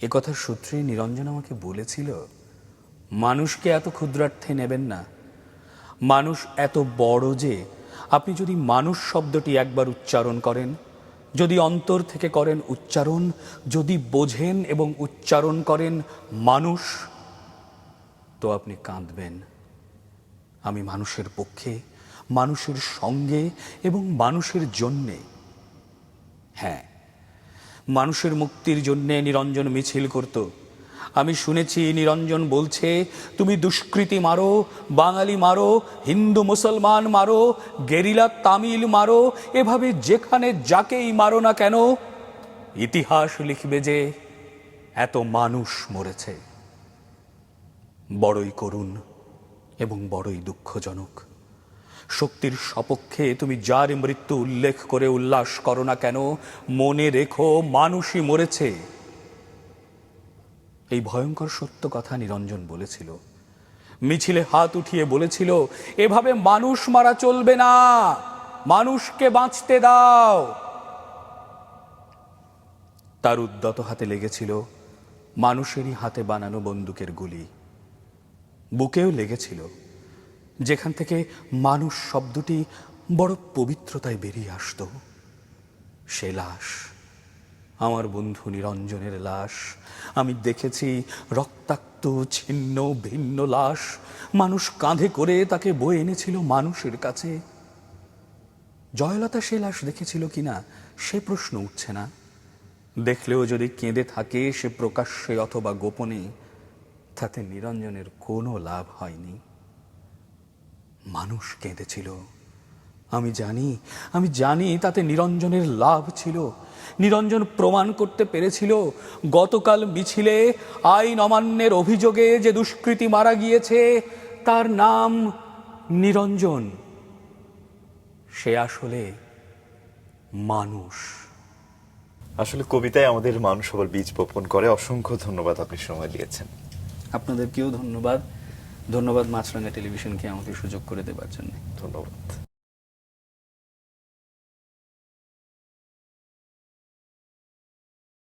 একথার সূত্রে নিরঞ্জন আমাকে বলেছিল, মানুষকে এত ক্ষুদ্রার্থে নেবেন না। মানুষ এত বড় যে আপনি যদি মানুষ শব্দটি একবার উচ্চারণ করেন, যদি অন্তর থেকে করেন উচ্চারণ, যদি বোঝেন এবং উচ্চারণ করেন মানুষ, তো আপনি কাঁদবেন। আমি মানুষের পক্ষে, মানুষের সঙ্গে এবং মানুষের জন্যে, হ্যাঁ, মানুষের মুক্তির জন্যে নিরঞ্জন মিছিল করত। আমি শুনেছি নিরঞ্জন বলছে, তুমি দুষ্কৃতী মারো, বাঙালি মারো, হিন্দু মুসলমান মারো, গেরিলা তামিল মারো, এভাবে যেখানে যাকেই মারো না কেন, ইতিহাস লিখবে যে এত মানুষ মরেছে। বড়ই করুণ এবং বড়ই দুঃখজনক। শক্তির সপক্ষে তুমি যার মৃত্যু উল্লেখ করে উল্লাস করো না কেন, মনে রেখো মানুষই মরেছে। এই ভয়ঙ্কর সত্য কথা নিরঞ্জন বলেছিল। মিছিলে হাত উঠিয়ে বলেছিল, এভাবে মানুষ মারা চলবে না, মানুষকে বাঁচতে দাও। তার উদ্যত হাতে লেগেছিল মানুষেরই হাতে বানানো বন্দুকের গুলি। বুকেও লেগেছিল, যেখান থেকে মানুষ শব্দটি বড় পবিত্রতায় বেরিয়ে আসত। সে লাশ, আমার বন্ধু নিরঞ্জনের লাশ। আমি দেখেছি রক্তাক্ত ছিন্ন ভিন্ন লাশ। মানুষ কাঁধে করে তাকে বয়ে এনেছিল মানুষের কাছে। জয়লতা সে লাশ দেখেছিল কিনা সে প্রশ্ন উঠছে না। দেখলেও যদি কেঁদে থাকে সে প্রকাশ্যে অথবা গোপনে, তাতে নিরঞ্জনের কোনো লাভ হয়নি। মানুষ কেঁদেছিল। আমি জানি তাতে নিরঞ্জনের লাভ ছিল। নিরঞ্জন প্রমাণ করতে পেরেছিল গতকাল মিছিলে আইন অমান্যের অভিযোগে যে দুষ্কৃতী মারা গিয়েছে তার নাম নিরঞ্জন। সে আসলে মানুষ। আসলে কবিতায় আমাদের মানুষ আবার বীজ বপন করে। অসংখ্য ধন্যবাদ, আপনি সময় দিয়েছেন। আপনাদেরকেও ধন্যবাদ। ধন্যবাদ মাছরাঙা টেলিভিশনকে আমাকে সুযোগ করে দেওয়ার জন্য। ধন্যবাদ।